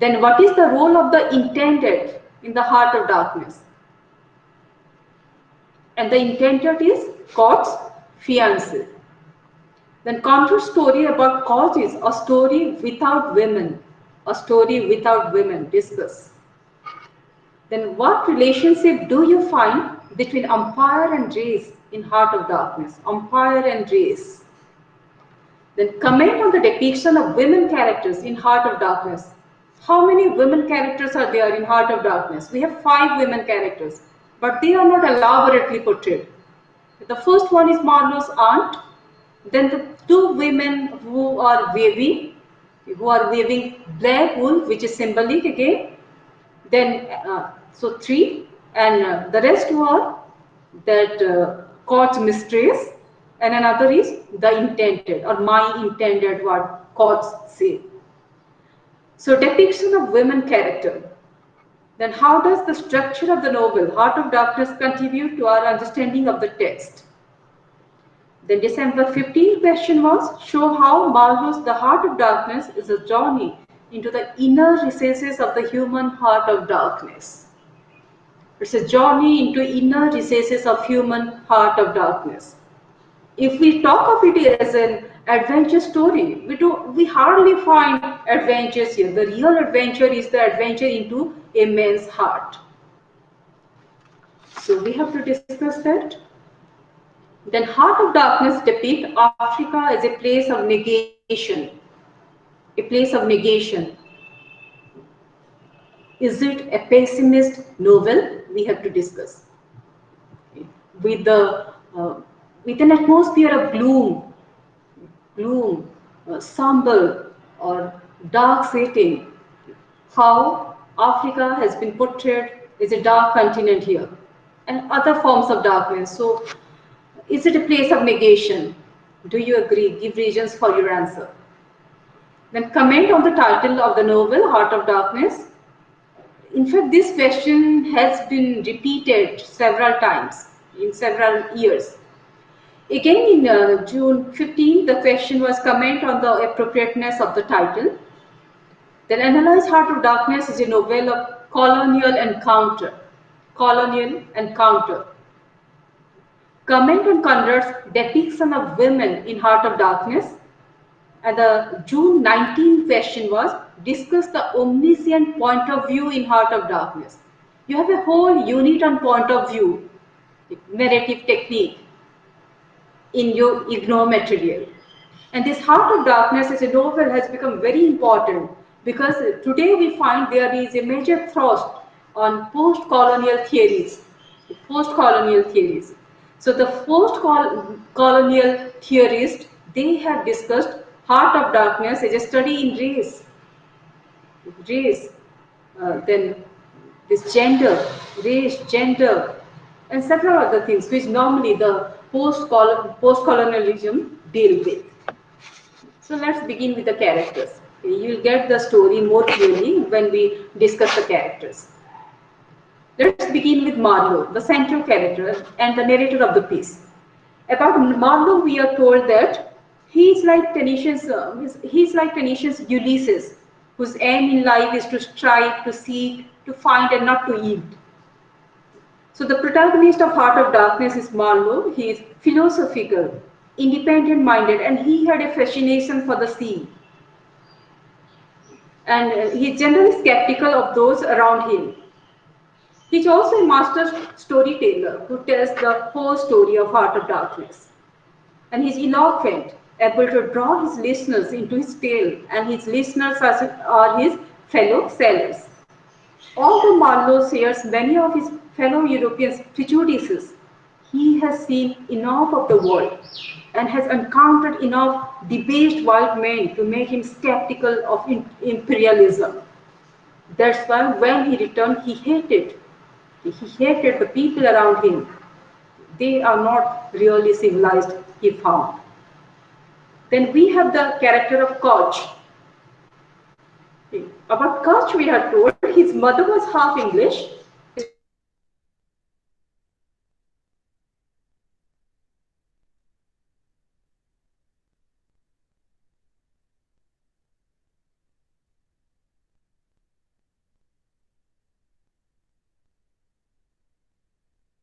Then what is the role of the intended in the Heart of Darkness? And the intended is God's fiancé. Then counter story about cause is a story without women. A story without women. Discuss. Then what relationship do you find between umpire and race in Heart of Darkness? Umpire and race. Then comment on the depiction of women characters in Heart of Darkness. How many women characters are there in Heart of Darkness? We have 5 women characters, but they are not elaborately portrayed. The first one is Marlowe's aunt, then the 2 women who are waving black wool, which is symbolic again. Then, so 3, and the rest were that court's mistress, and another is the intended or my intended, what courts say. So depiction of women character. Then how does the structure of the novel Heart of Darkness contribute to our understanding of the text? Then December 15 question was, show how Marlowe's The Heart of Darkness is a journey into the inner recesses of the human heart of darkness. It's a journey into inner recesses of human heart of darkness. If we talk of it as an adventure story, we hardly find adventures here. The real adventure is the adventure into a man's heart. So we have to discuss that. Then Heart of Darkness depicts Africa as a place of negation. A place of negation. Is it a pessimist novel? We have to discuss. With the with an atmosphere of gloom, somber or dark setting, how Africa has been portrayed as a dark continent here, and other forms of darkness. So, is it a place of negation? Do you agree? Give reasons for your answer. Then comment on the title of the novel, Heart of Darkness. In fact, this question has been repeated several times in several years. Again, in June 15, the question was comment on the appropriateness of the title. Then analyze Heart of Darkness is a novel of colonial encounter. Colonial encounter. Comment on Conrad's depiction of women in Heart of Darkness. And the June 19 question was discuss the omniscient point of view in Heart of Darkness. You have a whole unit on point of view, narrative technique in your IGNOU material. And this Heart of Darkness as a novel has become very important because today we find there is a major thrust on post-colonial theories. Post-colonial theories. So the post-colonial theorists, they have discussed Heart of Darkness as a study in race, then this gender, and several other things which normally the post-colonialism deal with. So let's begin with the characters. You'll get the story more clearly when we discuss the characters. Let's begin with Marlowe, the central character and the narrator of the piece. About Marlowe, we are told that he's like Tennyson's Ulysses, whose aim in life is to strive, to seek, to find, and not to yield. So the protagonist of Heart of Darkness is Marlowe. He is philosophical, independent-minded, and he had a fascination for the sea. And he is generally skeptical of those around him. He is also a master storyteller who tells the whole story of Heart of Darkness. And he's eloquent, able to draw his listeners into his tale, and his listeners are his fellow sailors. Although Marlowe shares many of his fellow Europeans' prejudices, he has seen enough of the world and has encountered enough debased white men to make him skeptical of imperialism. That's why when he returned, he hated the people around him. They are not really civilized, he found. Then we have the character of Koch. About Koch, we are told his mother was half English. His father was half German. His father was English,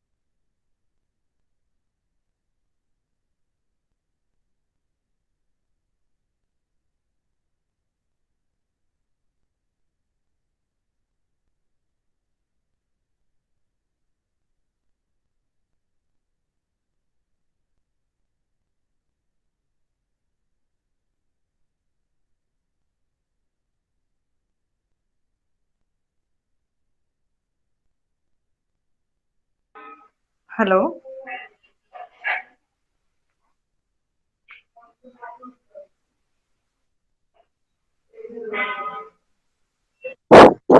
his mother was half English. Then Hello.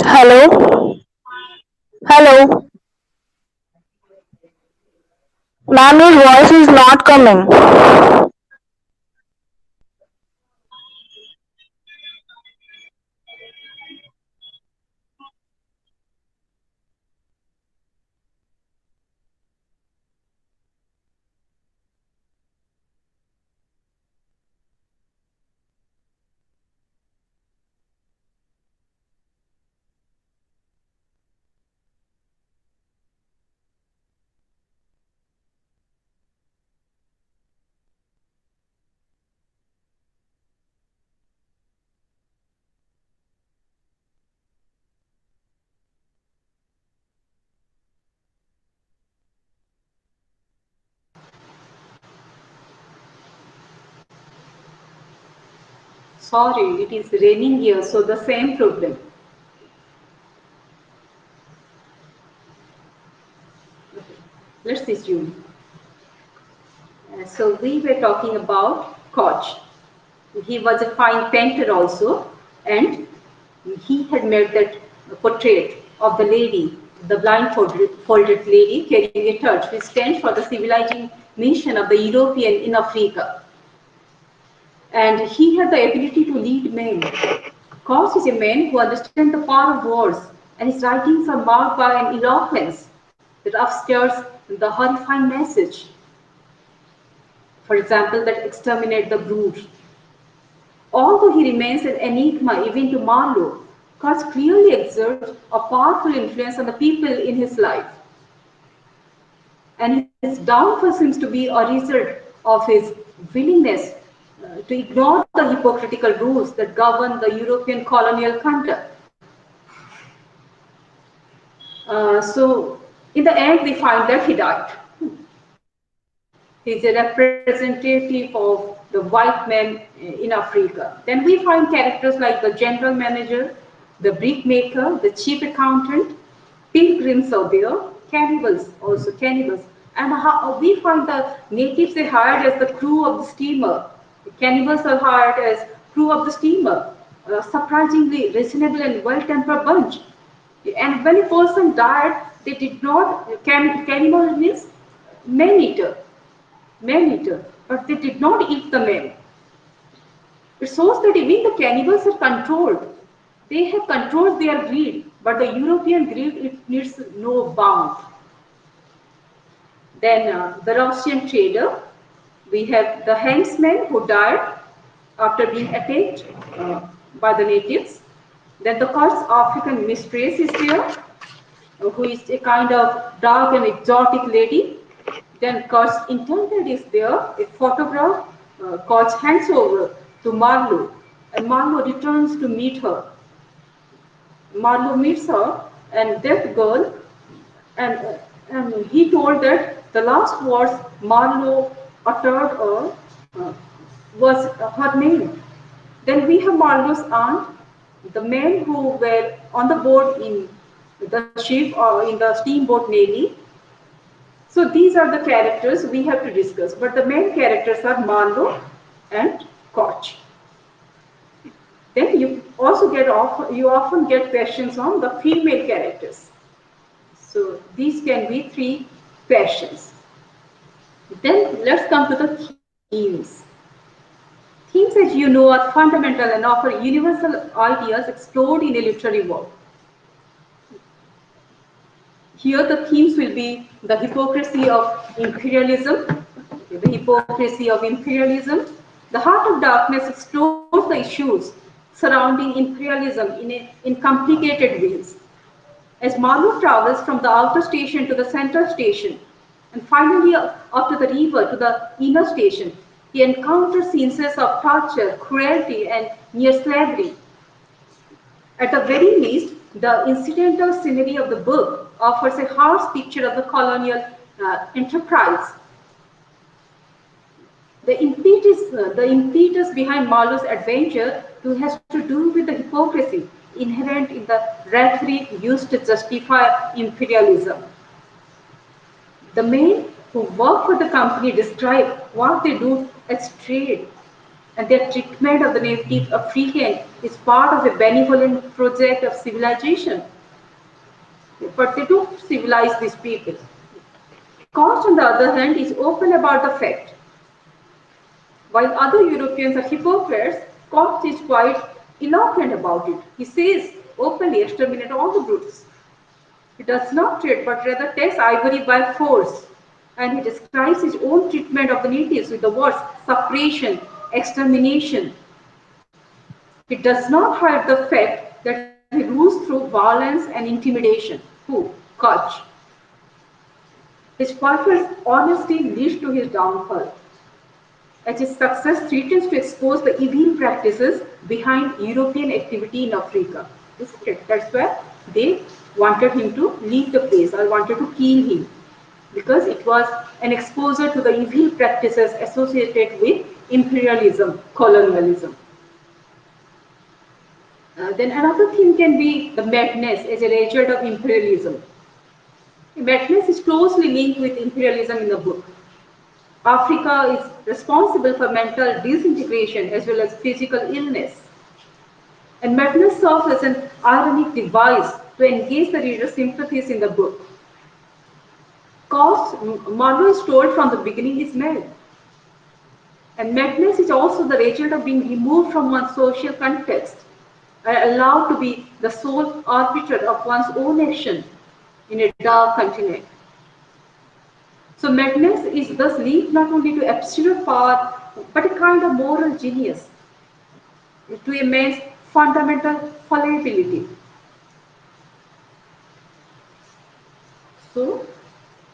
Hello? Hello? Ma'am, your voice is not coming. sorry, it is raining here, so the same problem. resume. So we were talking about Koch. He was a fine painter also, and he had made that portrait of the lady, the blindfolded lady carrying a torch, which stands for the civilizing mission of the European in Africa. And he had the ability to lead men. Koch is a man who understands the power of words, and his writings are marked by an eloquence that upstairs the horrifying message. For example, that exterminate the brood. Although he remains an enigma even to Marlowe, Koch clearly exerts a powerful influence on the people in his life. And his downfall seems to be a result of his willingness to ignore the hypocritical rules that govern the European colonial conduct. So, in the end, we find that he died. He is a representative of the white man in Africa. Then we find characters like the general manager, the brickmaker, the chief accountant, pilgrims are there, cannibals also, cannibals. And how we find the natives they hired as the crew of the steamer. The cannibals are hired as crew of the steamer. Surprisingly reasonable and well-tempered bunch. And when a person died, they did not, cannibal means man-eater, but they did not eat the men. It shows that even the cannibals are controlled. They have controlled their greed, but the European greed it needs no bound. Then the Russian trader, we have the helmsman who died after being attacked by the natives. Then the Kurt's African mistress is there, who is a kind of dark and exotic lady. Then Kurt's intendant is there, a photograph. Kurt hands over to Marlowe, and Marlowe returns to meet her. Marlowe meets her, and that girl, and he told that the last words Marlowe uttered was her name. Then we have Marlowe's aunt, the men who were on the board in the ship or in the steamboat Nelly. So these are the characters we have to discuss, but the main characters are Marlowe and Koch. Then you also often get questions on the female characters. So these can be 3 questions. Then let's come to the themes. Themes, as you know, are fundamental and offer universal ideas explored in a literary work. Here the themes will be the hypocrisy of imperialism, The Heart of Darkness explores the issues surrounding imperialism in complicated ways. As Marlowe travels from the outer station to the central station, and finally up to the river to the inner station, he encounters scenes of torture, cruelty, and near slavery. At the very least, the incidental scenery of the book offers a harsh picture of the colonial enterprise. The impetus behind Marlowe's adventure has to do with the hypocrisy inherent in the rhetoric used to justify imperialism. The men who work for the company describe what they do as trade, and their treatment of the native African is part of a benevolent project of civilization. But they do civilize these people. Koch, on the other hand, is open about the fact. While other Europeans are hypocrites, Koch is quite eloquent about it. He says openly, exterminate all the brutes. He does not trade, but rather takes ivory by force. And he describes his own treatment of the natives with the words suppression, extermination. He does not hide the fact that he rules through violence and intimidation. Who? Koch. His purpose honesty leads to his downfall, as his success threatens to expose the evil practices behind European activity in Africa. Isn't it? That's why they wanted him to leave the place or wanted to kill him, because it was an exposure to the evil practices associated with imperialism, colonialism. Then another thing can be the madness as a result of imperialism. Madness is closely linked with imperialism in the book. Africa is responsible for mental disintegration as well as physical illness. And madness serves as an ironic device to engage the reader's sympathies in the book. Cause Marlowe is told from the beginning is mad. And madness is also the result of being removed from one's social context and allowed to be the sole arbiter of one's own action in a dark continent. So madness is thus linked not only to absolute power, but a kind of moral genius, to a man's fundamental fallibility. So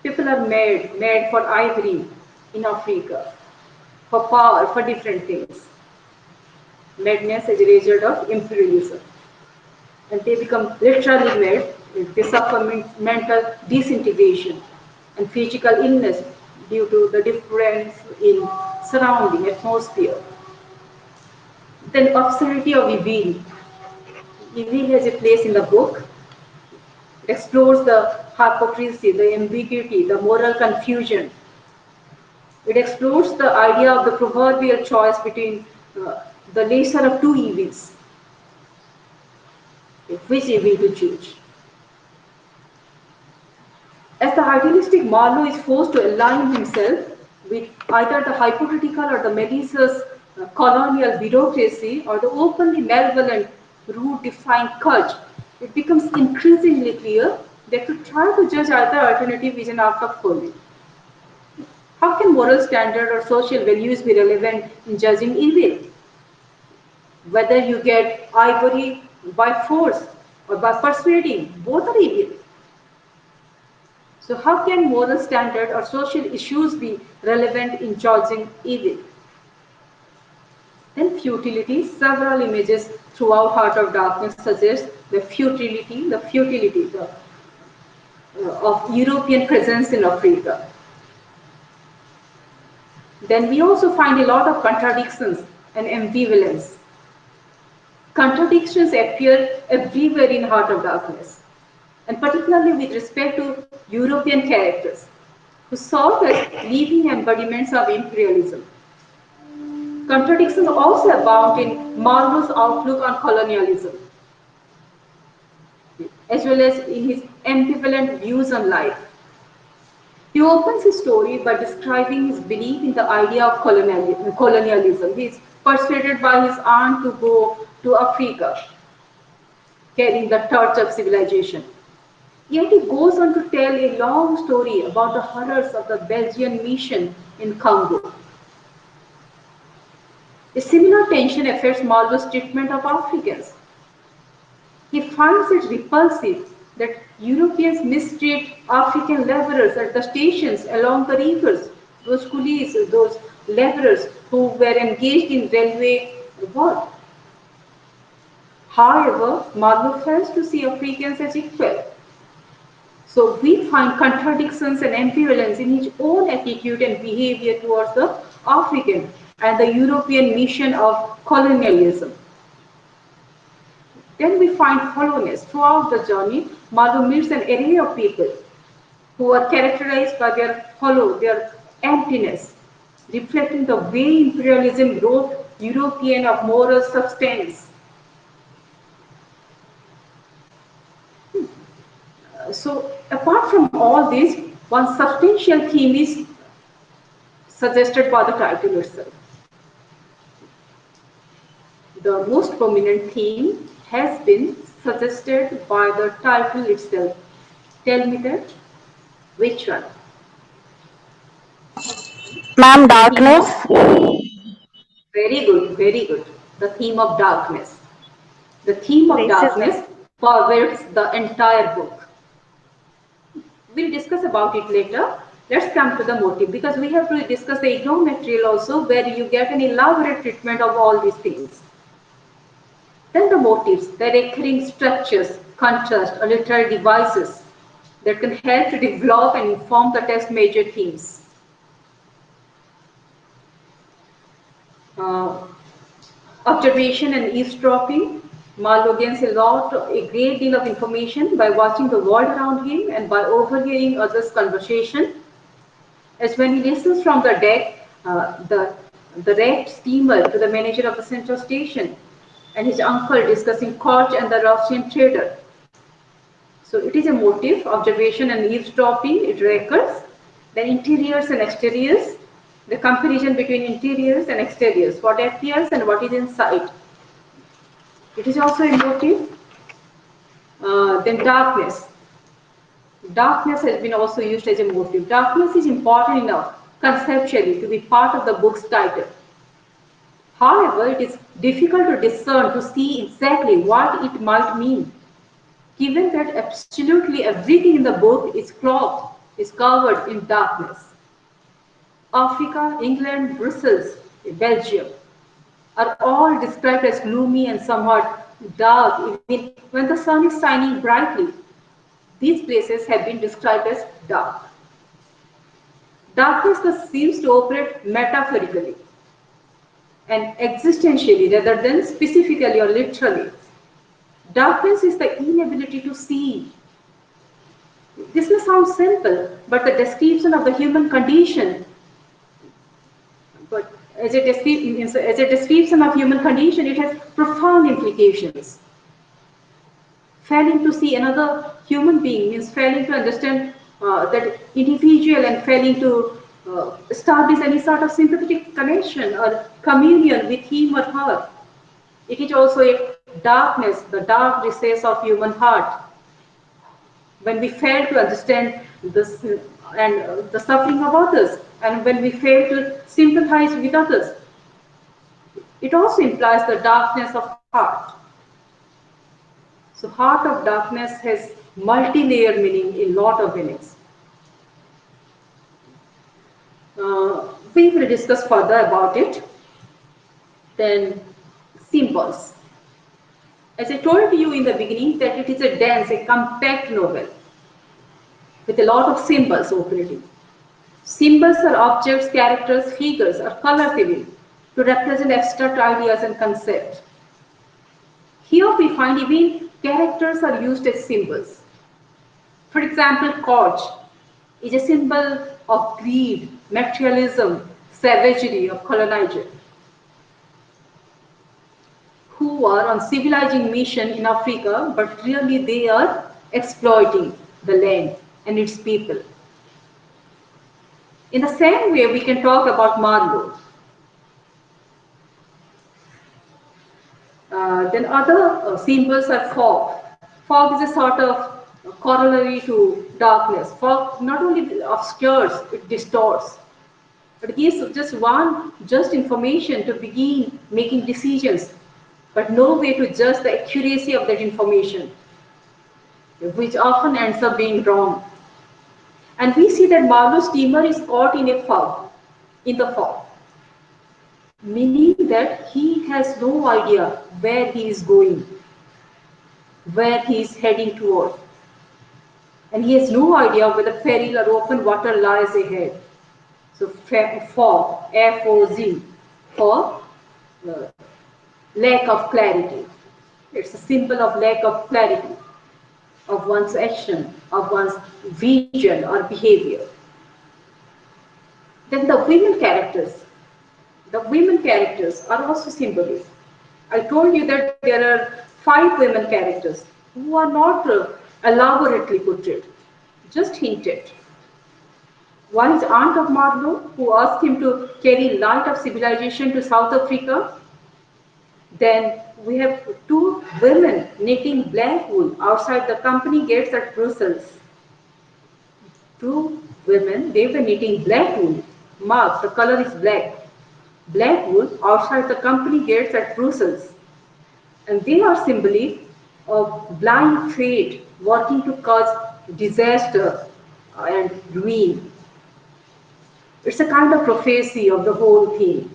people are mad for ivory in Africa, for power, for different things. Madness is a result of imperialism. And they become literally mad, they suffer mental disintegration and physical illness due to the difference in surrounding atmosphere. Then obscenity of evil. Evil has a place in the book. It explores the hypocrisy, the ambiguity, the moral confusion. It explores the idea of the proverbial choice between the lesser of two evils. Which evil to choose? As the idealistic Marlowe is forced to align himself with either the hypocritical or the malicious colonial bureaucracy or the openly malevolent root-defying cult, it becomes increasingly clear that to try to judge either alternative is an act of folly. How can moral standard or social values be relevant in judging evil? Whether you get ivory by force or by persuading, both are evil. So how can moral standard or social issues be relevant in judging evil? Then futility, several images throughout Heart of Darkness suggest of European presence in Africa. Then we also find a lot of contradictions and ambivalence. Contradictions appear everywhere in Heart of Darkness, and particularly with respect to European characters, who serve as living embodiments of imperialism. Contradictions also abound in Marlowe's outlook on colonialism, as well as in his ambivalent views on life. He opens his story by describing his belief in the idea of colonialism. He is persuaded by his aunt to go to Africa, carrying the torch of civilization. Yet he goes on to tell a long story about the horrors of the Belgian mission in Congo. A similar tension affects Marlowe's treatment of Africans. He finds it repulsive that Europeans mistreat African laborers at the stations along the rivers, those coolies, those laborers who were engaged in railway work. However, Marlowe fails to see Africans as equal. So we find contradictions and ambivalence in his own attitude and behavior towards the African and the European mission of colonialism. Then we find hollowness throughout the journey. Marlowe meets an array of people who are characterized by their hollow, their emptiness, reflecting the way imperialism robbed European of moral substance. So apart from all this, one substantial theme is suggested by the title itself. The most prominent theme has been suggested by the title itself. Tell me that. Which one? Ma'am, The theme darkness. of, very good, very good. The theme of darkness. The theme of Racism. darkness pervades the entire book. We'll discuss about it later. Let's come to the motive because we have to discuss the ignore material also where you get an elaborate treatment of all these things. Then the motives, the recurring structures, contrast, or literary devices that can help to develop and inform the text major themes. Uh, Observation and eavesdropping, Marlowe gains a great deal of information by watching the world around him and by overhearing others' conversation. As when he listens from the deck, the wrecked steamer to the manager of the central station and his uncle discussing Koch and the Russian trader. So it is a motive, observation and eavesdropping, it recurs. Then interiors and exteriors, the comparison between interiors and exteriors, what appears and what is inside. It is also a motive. Then darkness. Darkness has been also used as a motive. Darkness is important enough conceptually to be part of the book's title. However, it is difficult to discern to see exactly what it might mean, given that absolutely everything in the book is clothed, is covered in darkness. Africa, England, Brussels, Belgium are all described as gloomy and somewhat dark even when the sun is shining brightly. These places have been described as dark. Darkness thus seems to operate metaphorically and existentially rather than specifically or literally. Darkness is the inability to see. This may sound simple, but the description of the human condition, but as a description of human condition, it has profound implications. Failing to see another human being means failing to understand that individual and failing to establish any sort of sympathetic connection or communion with him or her. It is also a darkness, the dark recess of human heart. When we fail to understand this and the suffering of others, and when we fail to sympathize with others, it also implies the darkness of heart. So heart of darkness has multi-layered meaning, a lot of meanings. We will discuss further about it. Then symbols. As I told you in the beginning that it is a dense, a compact novel with a lot of symbols operating. Symbols are objects, characters, figures, or color theory to represent abstract ideas and concepts. Here we find even characters are used as symbols. For example, Koch is a symbol of greed, materialism, savagery of colonizer who are on civilizing mission in Africa, but really they are exploiting the land and its people. In the same way, we can talk about Marlowe. Then other symbols are fog. Fog is a sort of corollary to darkness. Fog not only obscures, it distorts. It gives just information to begin making decisions, but no way to judge the accuracy of that information, which often ends up being wrong. And we see that Marlowe's steamer is caught in the fog, meaning that he has no idea where he is going, where he is heading toward. And he has no idea whether peril or open water lies ahead. So fog, F-O-Z, for uh, lack of clarity. It's a symbol of lack of clarity of one's action, of one's vision or behavior. Then the women characters. The women characters are also symbolic. I told you that there are 5 women characters who are not elaborately portrayed, just hinted. One is aunt of Marlowe, who asked him to carry light of civilization to South Africa. Then we have 2 women knitting black wool outside the company gates at Brussels. 2 women, they were knitting black wool. Mark, the color is black. Black wool outside the company gates at Brussels. And they are symbolic of blind fate working to cause disaster and ruin. It's a kind of prophecy of the whole thing,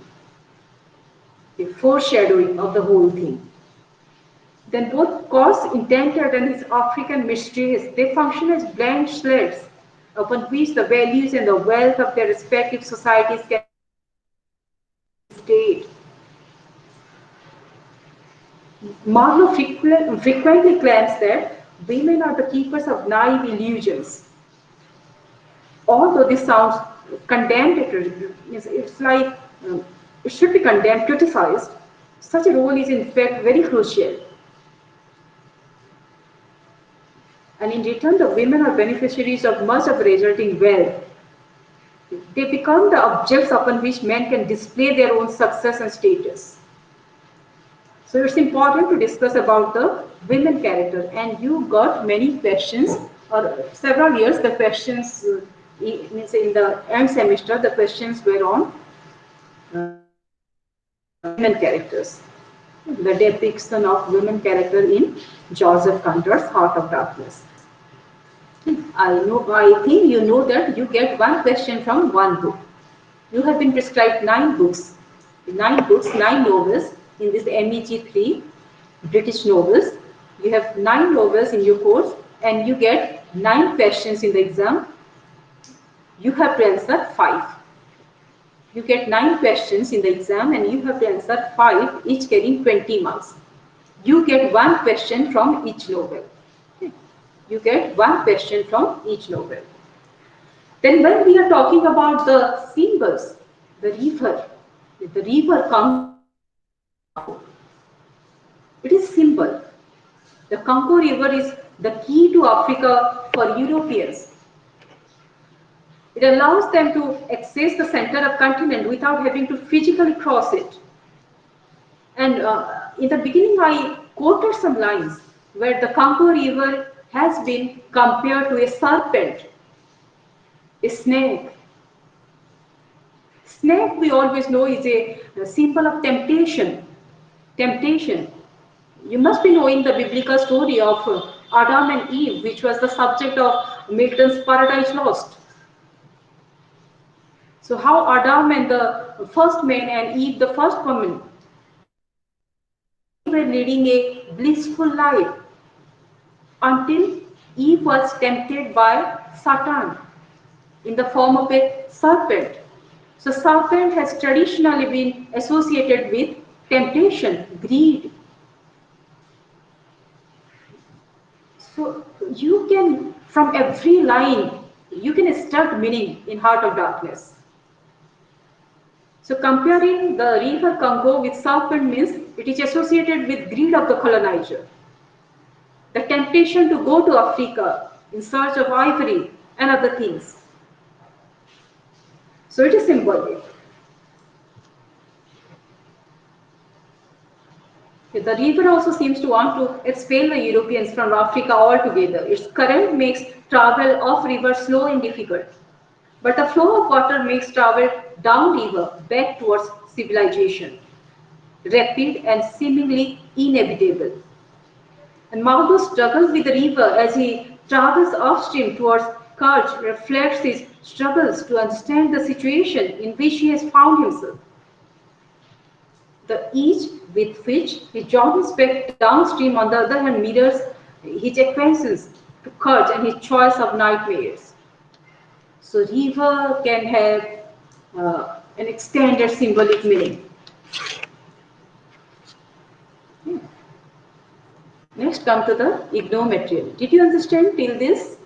a foreshadowing of the whole thing. Then both Koch's intended and his African mysteries, they function as blank slates upon which the values and the wealth of their respective societies can be stayed. Marlowe frequently claims that women are the keepers of naive illusions. Although this sounds condemned, it's like it should be condemned, criticized. Such a role is in fact very crucial. And in return, the women are beneficiaries of much of the resulting wealth. They become the objects upon which men can display their own success and status. So it's important to discuss about the women character. And you got many questions, or several years the questions, means in the end semester, the questions were on women characters. The depiction of women character in Joseph Conrad's Heart of Darkness. I think you know that you get one question from one book. You have been prescribed 9 novels in this MEG3 British novels. You have 9 novels in your course and you get 9 questions in the exam. You have to answer 5. You get 9 questions in the exam and you have to answer 5, each getting 20 marks. You get one question from each novel. You get one question from each novel. Then when we are talking about the symbols, the river Congo, it is simple. The Congo River is the key to Africa for Europeans. It allows them to access the center of continent without having to physically cross it. And in the beginning, I quoted some lines where the Congo River has been compared to a serpent, a snake. Snake, we always know, is a symbol of temptation. Temptation. You must be knowing the biblical story of Adam and Eve, which was the subject of Milton's Paradise Lost. So how Adam and the first man and Eve, the first woman, were leading a blissful life until Eve was tempted by Satan in the form of a serpent. So serpent has traditionally been associated with temptation, greed. So you can, from every line, you can extract meaning in Heart of Darkness. So comparing the river Congo with serpent means it is associated with greed of the colonizer. The temptation to go to Africa in search of ivory and other things. So it is symbolic. The river also seems to want to expel the Europeans from Africa altogether. Its current makes travel off river slow and difficult. But the flow of water makes travel down river back towards civilization, rapid and seemingly inevitable. And Marlowe's struggle with the river as he travels upstream towards Kerch reflects his struggles to understand the situation in which he has found himself. The ease with which he journeys back downstream, on the other hand, mirrors his acquaintance to Kerch and his choice of nightmares. So river can have an extended symbolic meaning. Next, come to the IGNOU material. Did you understand till this?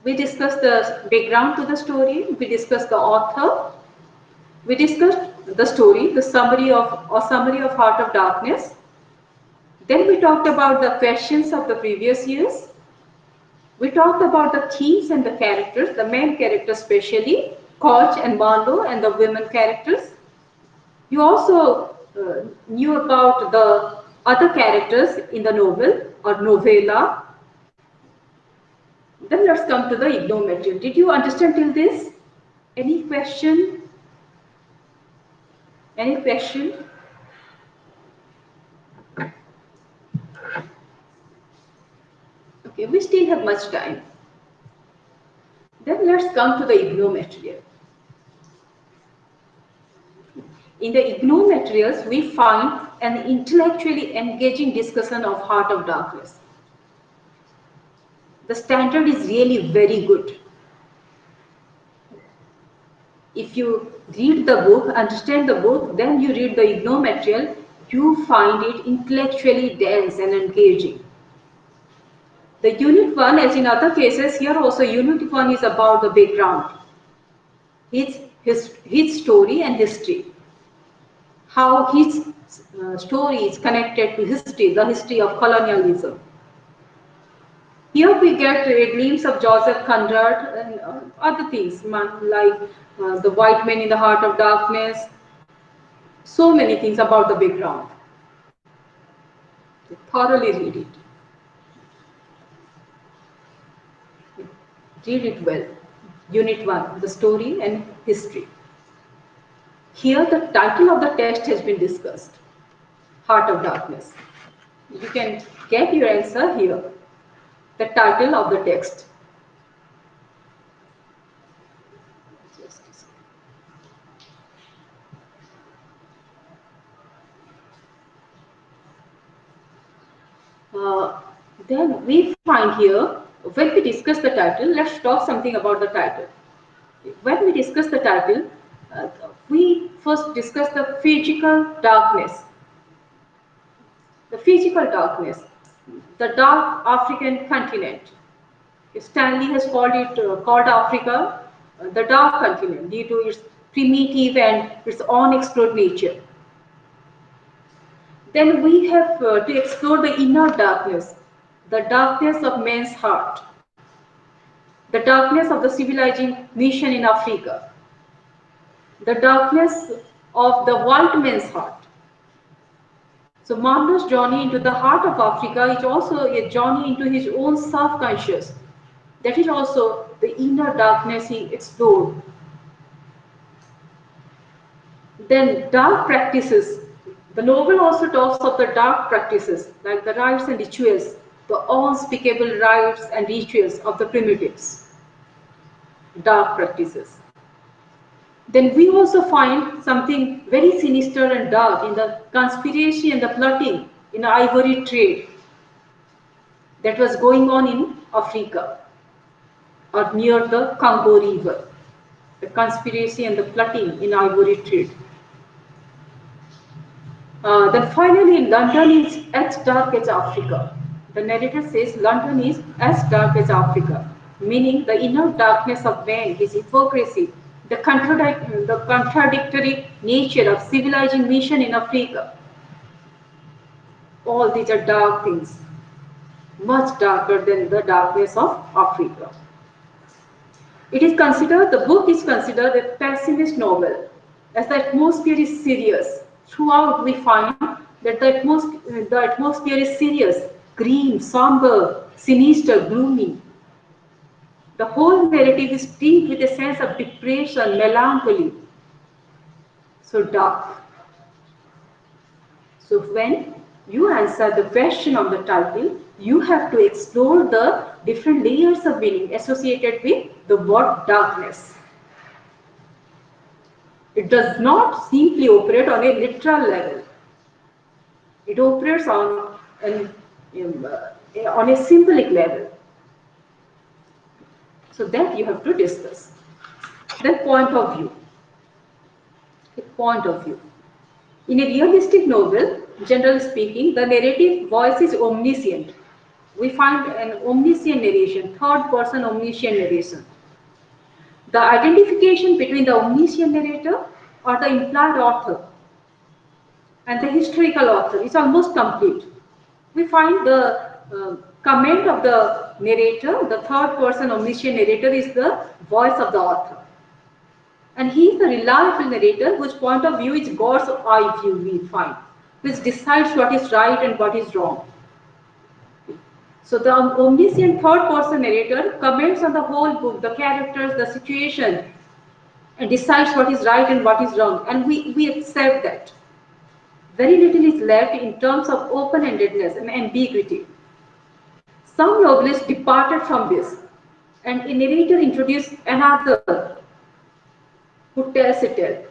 We discussed the background to the story. We discussed the author. We discussed the story, the summary of Heart of Darkness. Then we talked about the questions of the previous years. We talked about the themes and the characters, the main characters especially, Koch and Marlowe, and the women characters. You also knew about the other characters in the novel or novella. Then let's come to the IGNOU material. Did you understand till this? Any question? Any question? Okay, we still have much time. Then let's come to the IGNOU material. In the IGNOU materials, we find an intellectually engaging discussion of Heart of Darkness. The standard is really very good. If you read the book, understand the book, then you read the IGNOU material, you find it intellectually dense and engaging. The Unit 1, as in other cases, here also Unit 1 is about the background, his story and history, how his story is connected to history, the history of colonialism. Here we get a glimpse of Joseph Conrad and other things like the white man in the heart of darkness, so many things about the background. Thoroughly read it. Read it well. Unit 1, the story and history. Here the title of the text has been discussed, Heart of Darkness. You can get your answer here, the title of the text. Then we find here, when we discuss the title, let's talk something about the title. When we discuss the title, we first discuss the physical darkness. The physical darkness, the dark African continent. Stanley has called Africa the dark continent due to its primitive and its unexplored nature. Then we have to explore the inner darkness, the darkness of man's heart, the darkness of the civilizing mission in Africa, the darkness of the white man's heart. So Mando's journey into the heart of Africa is also a journey into his own self-conscious. That is also the inner darkness he explored. Then dark practices. The novel also talks of the dark practices like the rites and rituals, the unspeakable rites and rituals of the primitives. Dark practices. Then we also find something very sinister and dark in the conspiracy and the plotting in the ivory trade that was going on in Africa or near the Congo River. The conspiracy and the plotting in ivory trade. Then finally, London is as dark as Africa. The narrator says London is as dark as Africa, meaning the inner darkness of man, his hypocrisy, the contradictory nature of civilizing mission in Africa. All these are dark things, much darker than the darkness of Africa. The book is considered a pessimist novel, as the atmosphere is serious. Throughout we find that the atmosphere is serious, grim, somber, sinister, gloomy. The whole narrative is tinged with a sense of depression, melancholy, so dark. So when you answer the question of the title, you have to explore the different layers of meaning associated with the word darkness. It does not simply operate on a literal level. It operates on a symbolic level. So that you have to discuss. The point of view. The point of view. In a realistic novel, generally speaking, the narrative voice is omniscient. We find an omniscient narration, third-person omniscient narration. The identification between the omniscient narrator or the implied author and the historical author is almost complete. We find the comment of the narrator, the third-person omniscient narrator, is the voice of the author. And he is the reliable narrator whose point of view is God's eye view, we find, which decides what is right and what is wrong. So the omniscient third-person narrator comments on the whole book, the characters, the situation, and decides what is right and what is wrong. And we accept that. Very little is left in terms of open-endedness and ambiguity. Some novelists departed from this, and a narrator introduced another who tells a tale.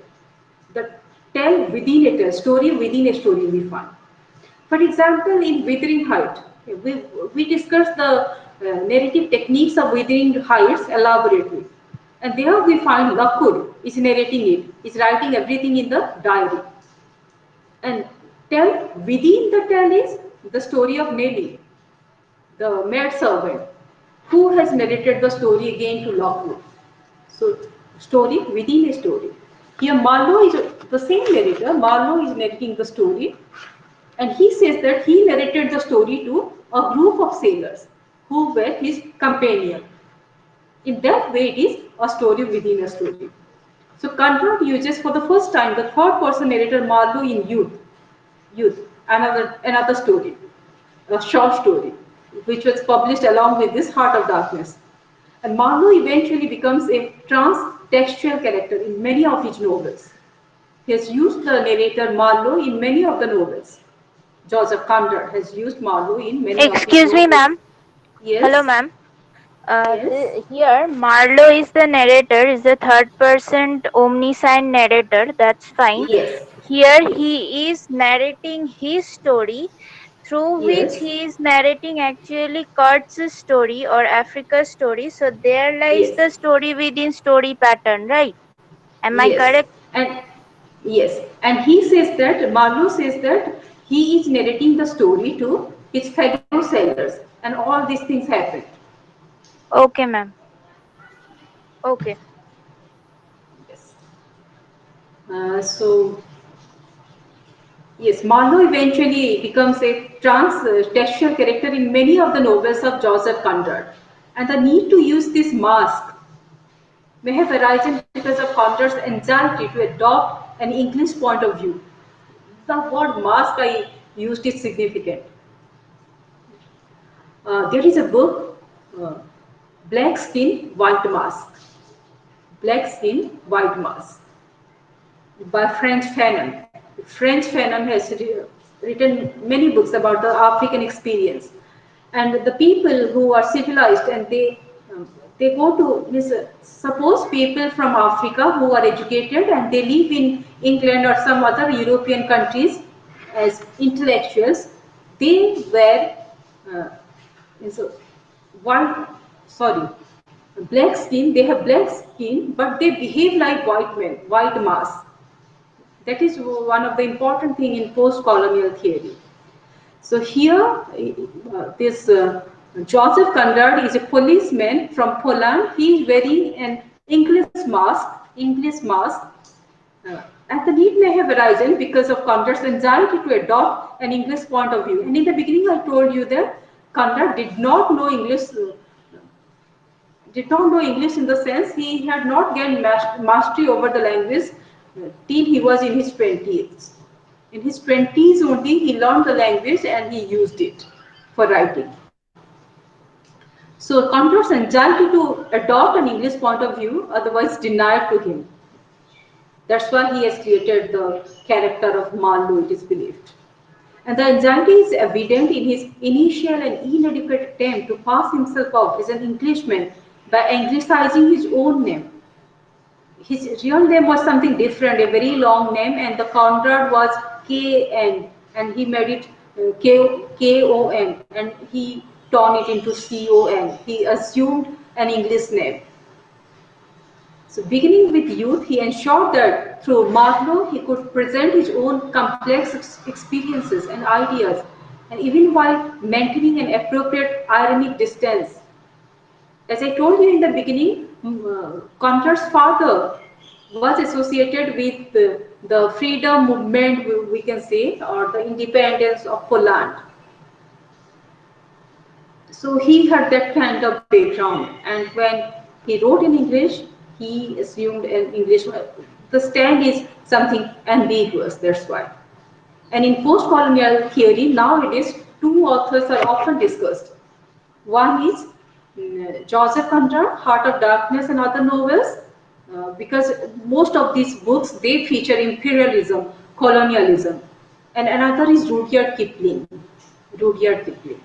The tale within a tale, story within a story we find. For example, in Wuthering Heights, we discussed the narrative techniques of Wuthering Heights elaborately. And there we find Lockwood is narrating it, is writing everything in the diary. And tell within the tale is the story of Nelly, the maid servant, who has narrated the story again to Lockwood. So, story within a story. Here, Marlowe is the same narrator. Marlowe is narrating the story, and he says that he narrated the story to a group of sailors who were his companion. In that way, it is a story within a story. So, Conrad uses for the first time the third-person narrator Marlowe in Youth, another story, a short story, which was published along with this Heart of Darkness. And Marlowe eventually becomes a trans-textual character in many of his novels. He has used the narrator Marlowe in many of the novels. Joseph Conrad has used Marlowe in many of his Excuse me, novels. ma'am. Hello, Yes, ma'am. yes, Here, Marlowe is the narrator, is the third person omniscient narrator. That's fine. yes, Here, yes, he is narrating his story, through which yes, he is narrating actually Kurt's story or Africa's story. So, there lies yes, the story within story pattern, right? Am I yes, correct? and yes, and he says that Marlowe says that he is narrating the story to his fellow sailors, and all these things happen. Okay, ma'am. Okay. Yes. So yes, Marlowe eventually becomes a trans-textual character in many of the novels of Joseph Conrad, and the need to use this mask may have arisen because of Conrad's anxiety to adopt an English point of view. The word mask I used is significant. There is a book, uh, Black Skin, White Mask. Black Skin, White Mask by French Fanon. French Fanon has written many books about the African experience, and the people who are civilized and they go to suppose people from Africa who are educated and they live in England or some other European countries as intellectuals. They were uh, so one sorry black skin. They have black skin, but they behave like white men, white mass. That is one of the important thing in post-colonial theory. So here, this Joseph Conrad is a policeman from Poland. He is wearing an English mask. And the need may have arisen because of Conrad's anxiety to adopt an English point of view. And in the beginning, I told you that Conrad did not know English in the sense he had not gained mastery over the language till he was in his 20s. In his 20s only he learned the language and he used it for writing. So Conrad's anxiety to adopt an English point of view otherwise denied to him. That's why he has created the character of Marlowe, it is believed. And the anxiety is evident in his initial and inadequate attempt to pass himself off as an Englishman by anglicizing his own name. His real name was something different, a very long name, and the Conrad was KN, and he made it KON, and he turned it into CON. He assumed an English name. So beginning with youth, he ensured that through Marlowe he could present his own complex experiences and ideas, and even while maintaining an appropriate ironic distance. As I told you in the beginning, Conrad's father was associated with the freedom movement, we can say, or the independence of Poland. So he had that kind of background, and when he wrote in English, he assumed an English. The stand is something ambiguous, that's why. And in post-colonial theory, nowadays, two authors are often discussed. One is Joseph Conrad, Heart of Darkness and other novels, because most of these books, they feature imperialism, colonialism. And another is Rudyard Kipling. Rudyard Kipling.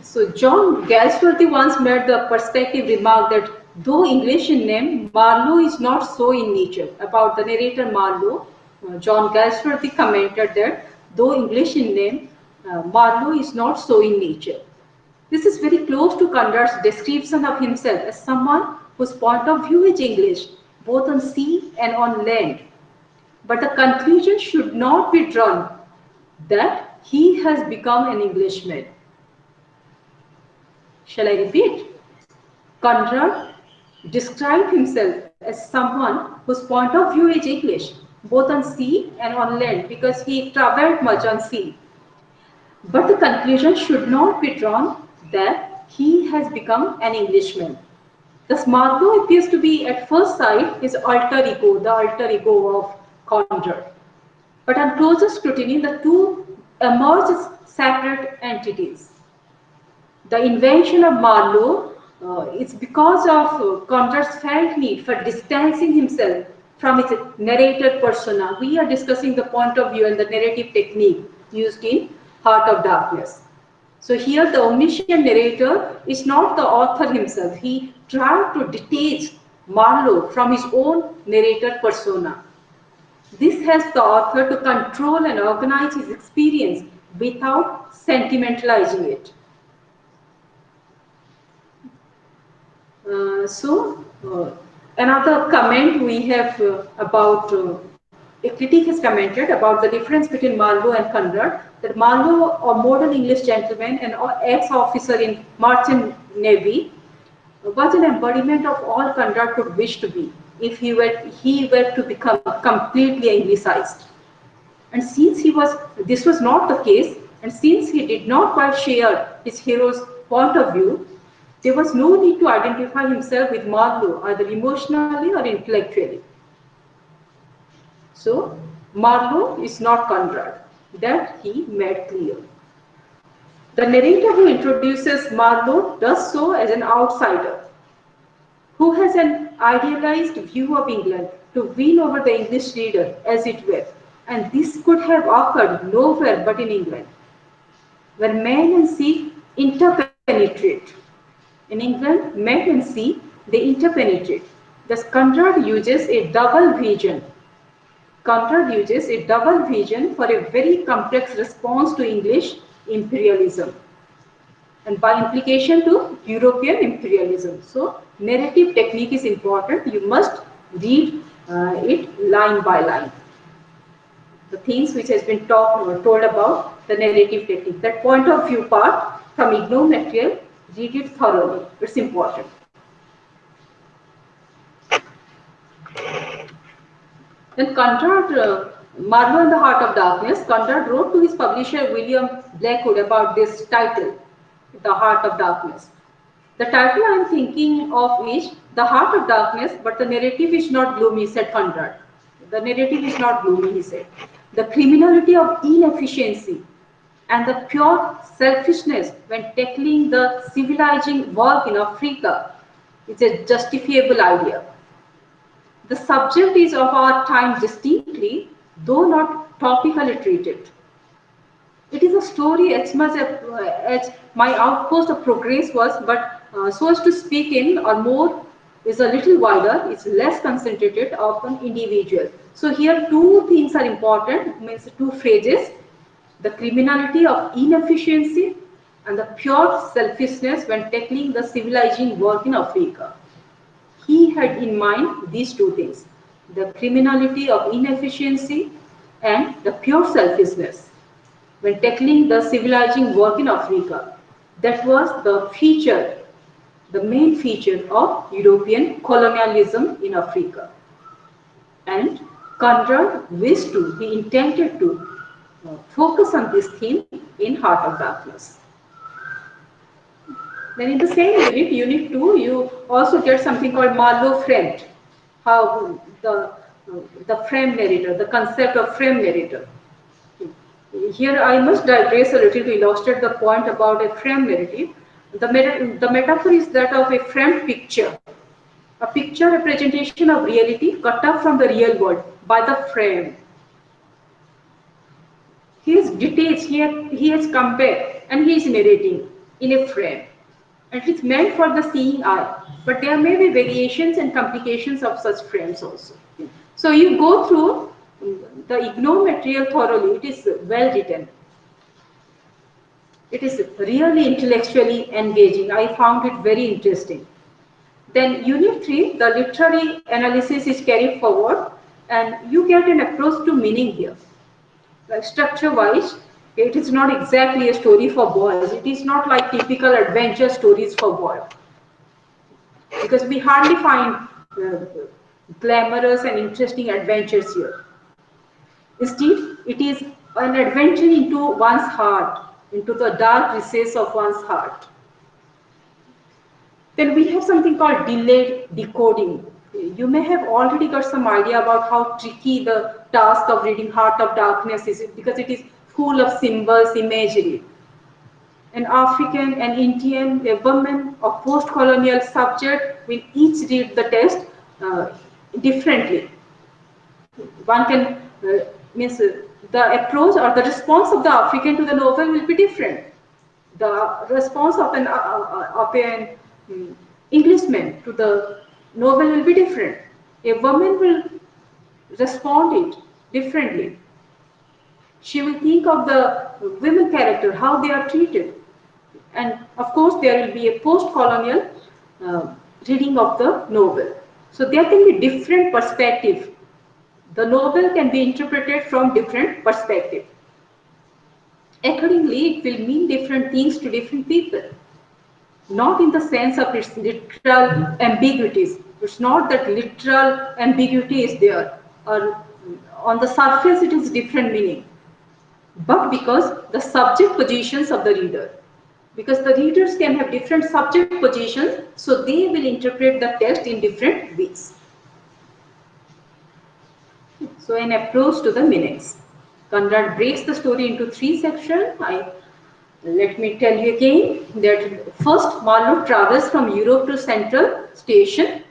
So John Galsworthy once made the perspective remark that though English in name, Marlowe is not so in nature. About the narrator Marlowe, John Galsworthy commented that though English in name, Marlowe is not so in nature. This is very close to Conrad's description of himself as someone whose point of view is English, both on sea and on land. but the conclusion should not be drawn that he has become an Englishman. Shall I repeat? Conrad described himself as someone whose point of view is English, both on sea and on land, because he traveled much on sea. But the conclusion should not be drawn that he has become an Englishman. Thus, Marlowe appears to be at first sight his alter ego, the alter ego of Conrad. But on closer scrutiny, the two emerge as separate entities. The invention of Marlowe is because of Conrad's felt need for distancing himself from his narrator persona. We are discussing the point of view and the narrative technique used in Heart of Darkness. So here the omniscient narrator is not the author himself. He tried to detach Marlowe from his own narrator persona. This helps the author to control and organize his experience without sentimentalizing it. Another comment we have about, a critic has commented about the difference between Marlowe and Conrad, that Marlowe, a modern English gentleman and ex-officer in Merchant Navy, was an embodiment of all Conrad could wish to be if he were to become completely anglicized. And since this was not the case, and since he did not quite share his hero's point of view, there was no need to identify himself with Marlowe either emotionally or intellectually. So, Marlowe is not Conrad. That he made clear. The narrator who introduces Marlowe does so as an outsider who has an idealized view of England to win over the English reader, as it were. And this could have occurred nowhere but in England, where man and sea interpenetrate. In England, man and sea, they interpenetrate. Thus, Conrad uses a double vision. Conrad uses a double vision for a very complex response to English imperialism, and by implication to European imperialism. So, narrative technique is important. You must read it line by line. The things which has been told about the narrative technique. That point of view part from IGNOU material, read it thoroughly. It's important. Then Conrad, Marlowe and the Heart of Darkness, Conrad wrote to his publisher William Blackwood about this title, The Heart of Darkness. The title I am thinking of is The Heart of Darkness, but the narrative is not gloomy, said Conrad. The narrative is not gloomy, he said. The criminality of inefficiency and the pure selfishness when tackling the civilizing work in Africa is a justifiable idea. The subject is of our time distinctly, though not topically treated. It is a story as much as my outpost of progress was, but so as to speak in, or more, is a little wider, it's less concentrated of an individual. So here two things are important, means two phrases, the criminality of inefficiency and the pure selfishness when tackling the civilizing work in Africa. He had in mind these two things, the criminality of inefficiency and the pure selfishness when tackling the civilizing work in Africa. That was the feature, the main feature of European colonialism in Africa. And Conrad wished to, he intended to focus on this theme in Heart of Darkness. Then in the same unit, unit 2, you also get something called Marlowe framed. How the frame narrator, the concept of frame narrator. Here I must digress a little to illustrate the point about a frame narrative. The metaphor is that of a framed picture. A picture representation of reality cut off from the real world by the frame. He is detached, he has come back and he is narrating in a frame. And it is meant for the seeing eye, but there may be variations and complications of such frames also. So you go through the IGNOU material thoroughly, it is well written. It is really intellectually engaging. I found it very interesting. Then unit 3, the literary analysis is carried forward. and you get an approach to meaning here. Like structure-wise, it is not exactly a story for boys. It is not like typical adventure stories for boys, because we hardly find glamorous and interesting adventures here. Instead, it is an adventure into one's heart, into the dark recess of one's heart. Then we have something called delayed decoding. You may have already got some idea about how tricky the task of reading Heart of Darkness is, because it is full of symbols, imagery. An African, an Indian, a woman, or post-colonial subject will each read the text differently. One can means the approach or the response of the African to the novel will be different. The response of an Englishman to the novel will be different. A woman will respond it differently. She will think of the women character, how they are treated. And of course, there will be a post-colonial reading of the novel. So there can be different perspective. The novel can be interpreted from different perspective. Accordingly, it will mean different things to different people. Not in the sense of its literal ambiguities. It's not that literal ambiguity is there, or on the surface it is different meaning, but because the subject positions of the reader. Because the readers can have different subject positions, so they will interpret the text in different ways. So an approach to the meanings. Conrad breaks the story into three sections. Let me tell you again that first, Marlowe travels from Europe to Central Station.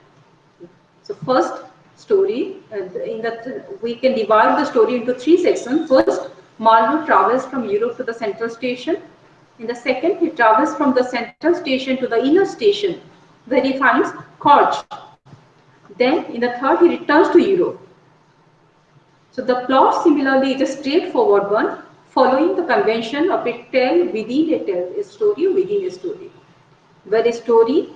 So first story, we can divide the story into three sections. First, Marlowe travels from Europe to the Central Station. In the second, he travels from the Central Station to the inner station, where he finds Korch. Then, in the third, he returns to Europe. So the plot similarly is a straightforward one, following the convention of a tale within a tale, a story within a story, where a story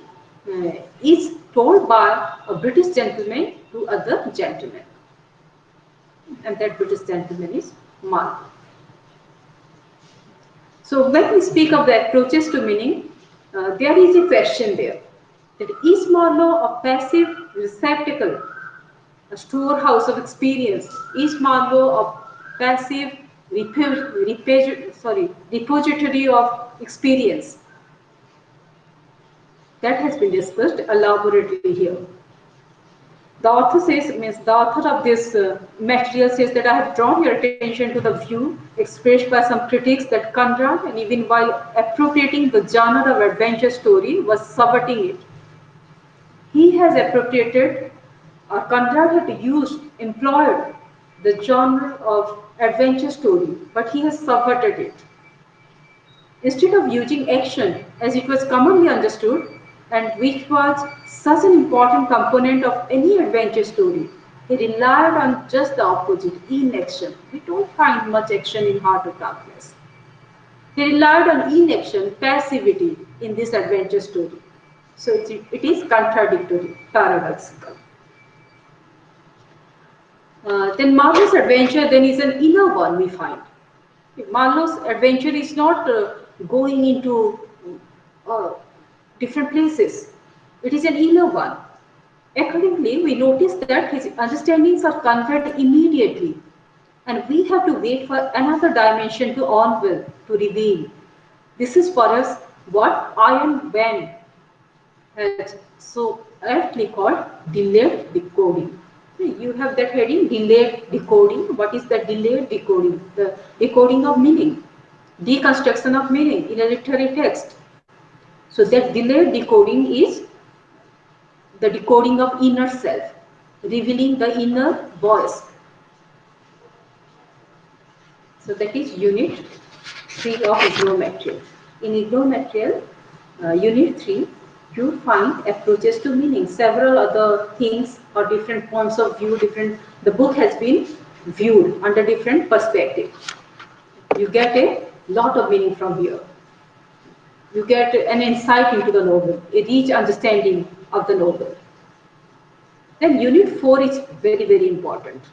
is told by a British gentleman to other gentlemen, and that British gentleman is Marlowe. So when we speak of the approaches to meaning, there is a question there, that is Marlowe a passive receptacle, a storehouse of experience? Is Marlowe a passive repository of experience? That has been discussed elaborately here. The author the author of this material says that I have drawn your attention to the view expressed by some critics that Conrad, and even while appropriating the genre of adventure story, was subverting it. He has appropriated, or Conrad had employed the genre of adventure story, but he has subverted it. Instead of using action as it was commonly understood, and which was such an important component of any adventure story, he relied on just the opposite, inaction. We don't find much action in Heart of Darkness. He relied on inaction, passivity in this adventure story. So it is contradictory, paradoxical. Then Marlowe's adventure then is an inner one, we find. Marlowe's adventure is not going into different places. It is an inner one. Accordingly, we notice that his understandings are conveyed immediately, and we have to wait for another dimension to unveil, to reveal. This is for us what Ian Van has so aptly called delayed decoding. You have that heading, delayed decoding. What is the delayed decoding? The decoding of meaning, deconstruction of meaning in a literary text. So that delayed decoding is the decoding of inner self, revealing the inner voice. So that is unit 3 of IGNOU material. In IGNOU material, unit 3, you find approaches to meaning, several other things or different points of view, the book has been viewed under different perspectives. You get a lot of meaning from here. You get an insight into the novel, a rich understanding of the novel. Then Unit 4 is very, very important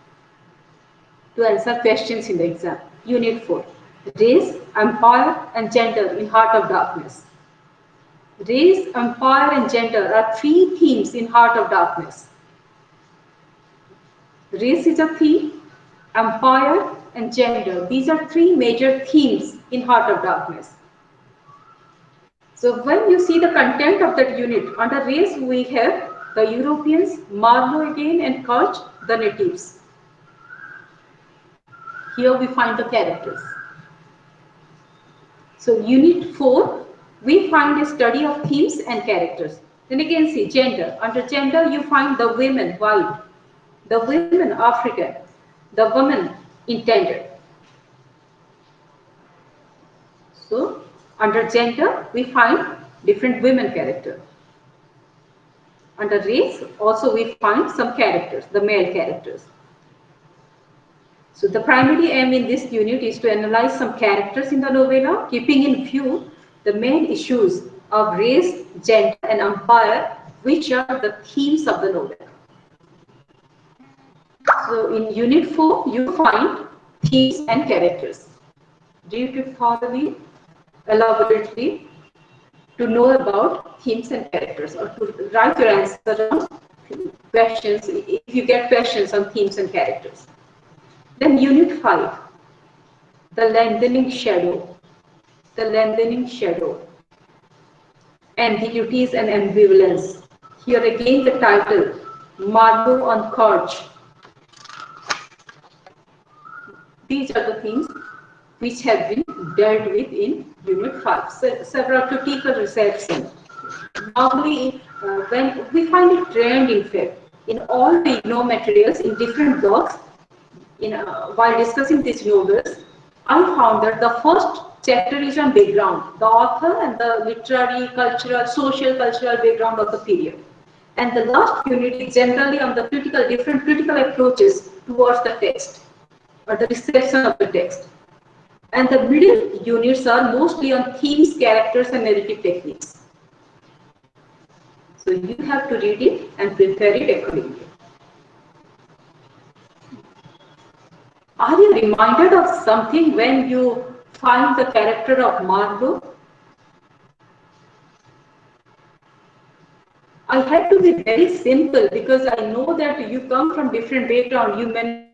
to answer questions in the exam. Unit 4, Race, Empire and Gender in Heart of Darkness. Race, empire and gender are three themes in Heart of Darkness. Race is a theme, empire and gender. These are three major themes in Heart of Darkness. So when you see the content of that unit, under race we have the Europeans, Marlowe again and Koch, the natives. Here we find the characters. So Unit 4, we find a study of themes and characters. Then again see gender. Under gender you find the women, white, the women, African, the woman, intended. So under gender we find different women characters. Under race also we find some characters, the male characters. So the primary aim in this unit is to analyze some characters in the novella, keeping in view the main issues of race, gender and empire, which are the themes of the novella. So in Unit 4, you find themes and characters. Read it thoroughly, elaborately, to know about themes and characters, or to write your answer on questions, if you get questions on themes and characters. Then Unit 5, the lengthening shadow. The lengthening shadow. Ambiguities and ambivalence. Here again the title, Marlowe on Koch. These are the things which have been dealt with in Unit 5. Several critical reception. Normally, when we find a trend, in fact, in all the IGNOU materials in different blogs, while discussing these novels, I found that the first chapter is on background, the author and the literary, cultural, social, cultural background of the period. And the last unit is generally on the different critical approaches towards the text, or the reception of the text. And the middle units are mostly on themes, characters and narrative techniques. So you have to read it and prepare it accordingly. Are you reminded of something when you find the character of Marlowe? I had to be very simple because I know that you come from different background. You may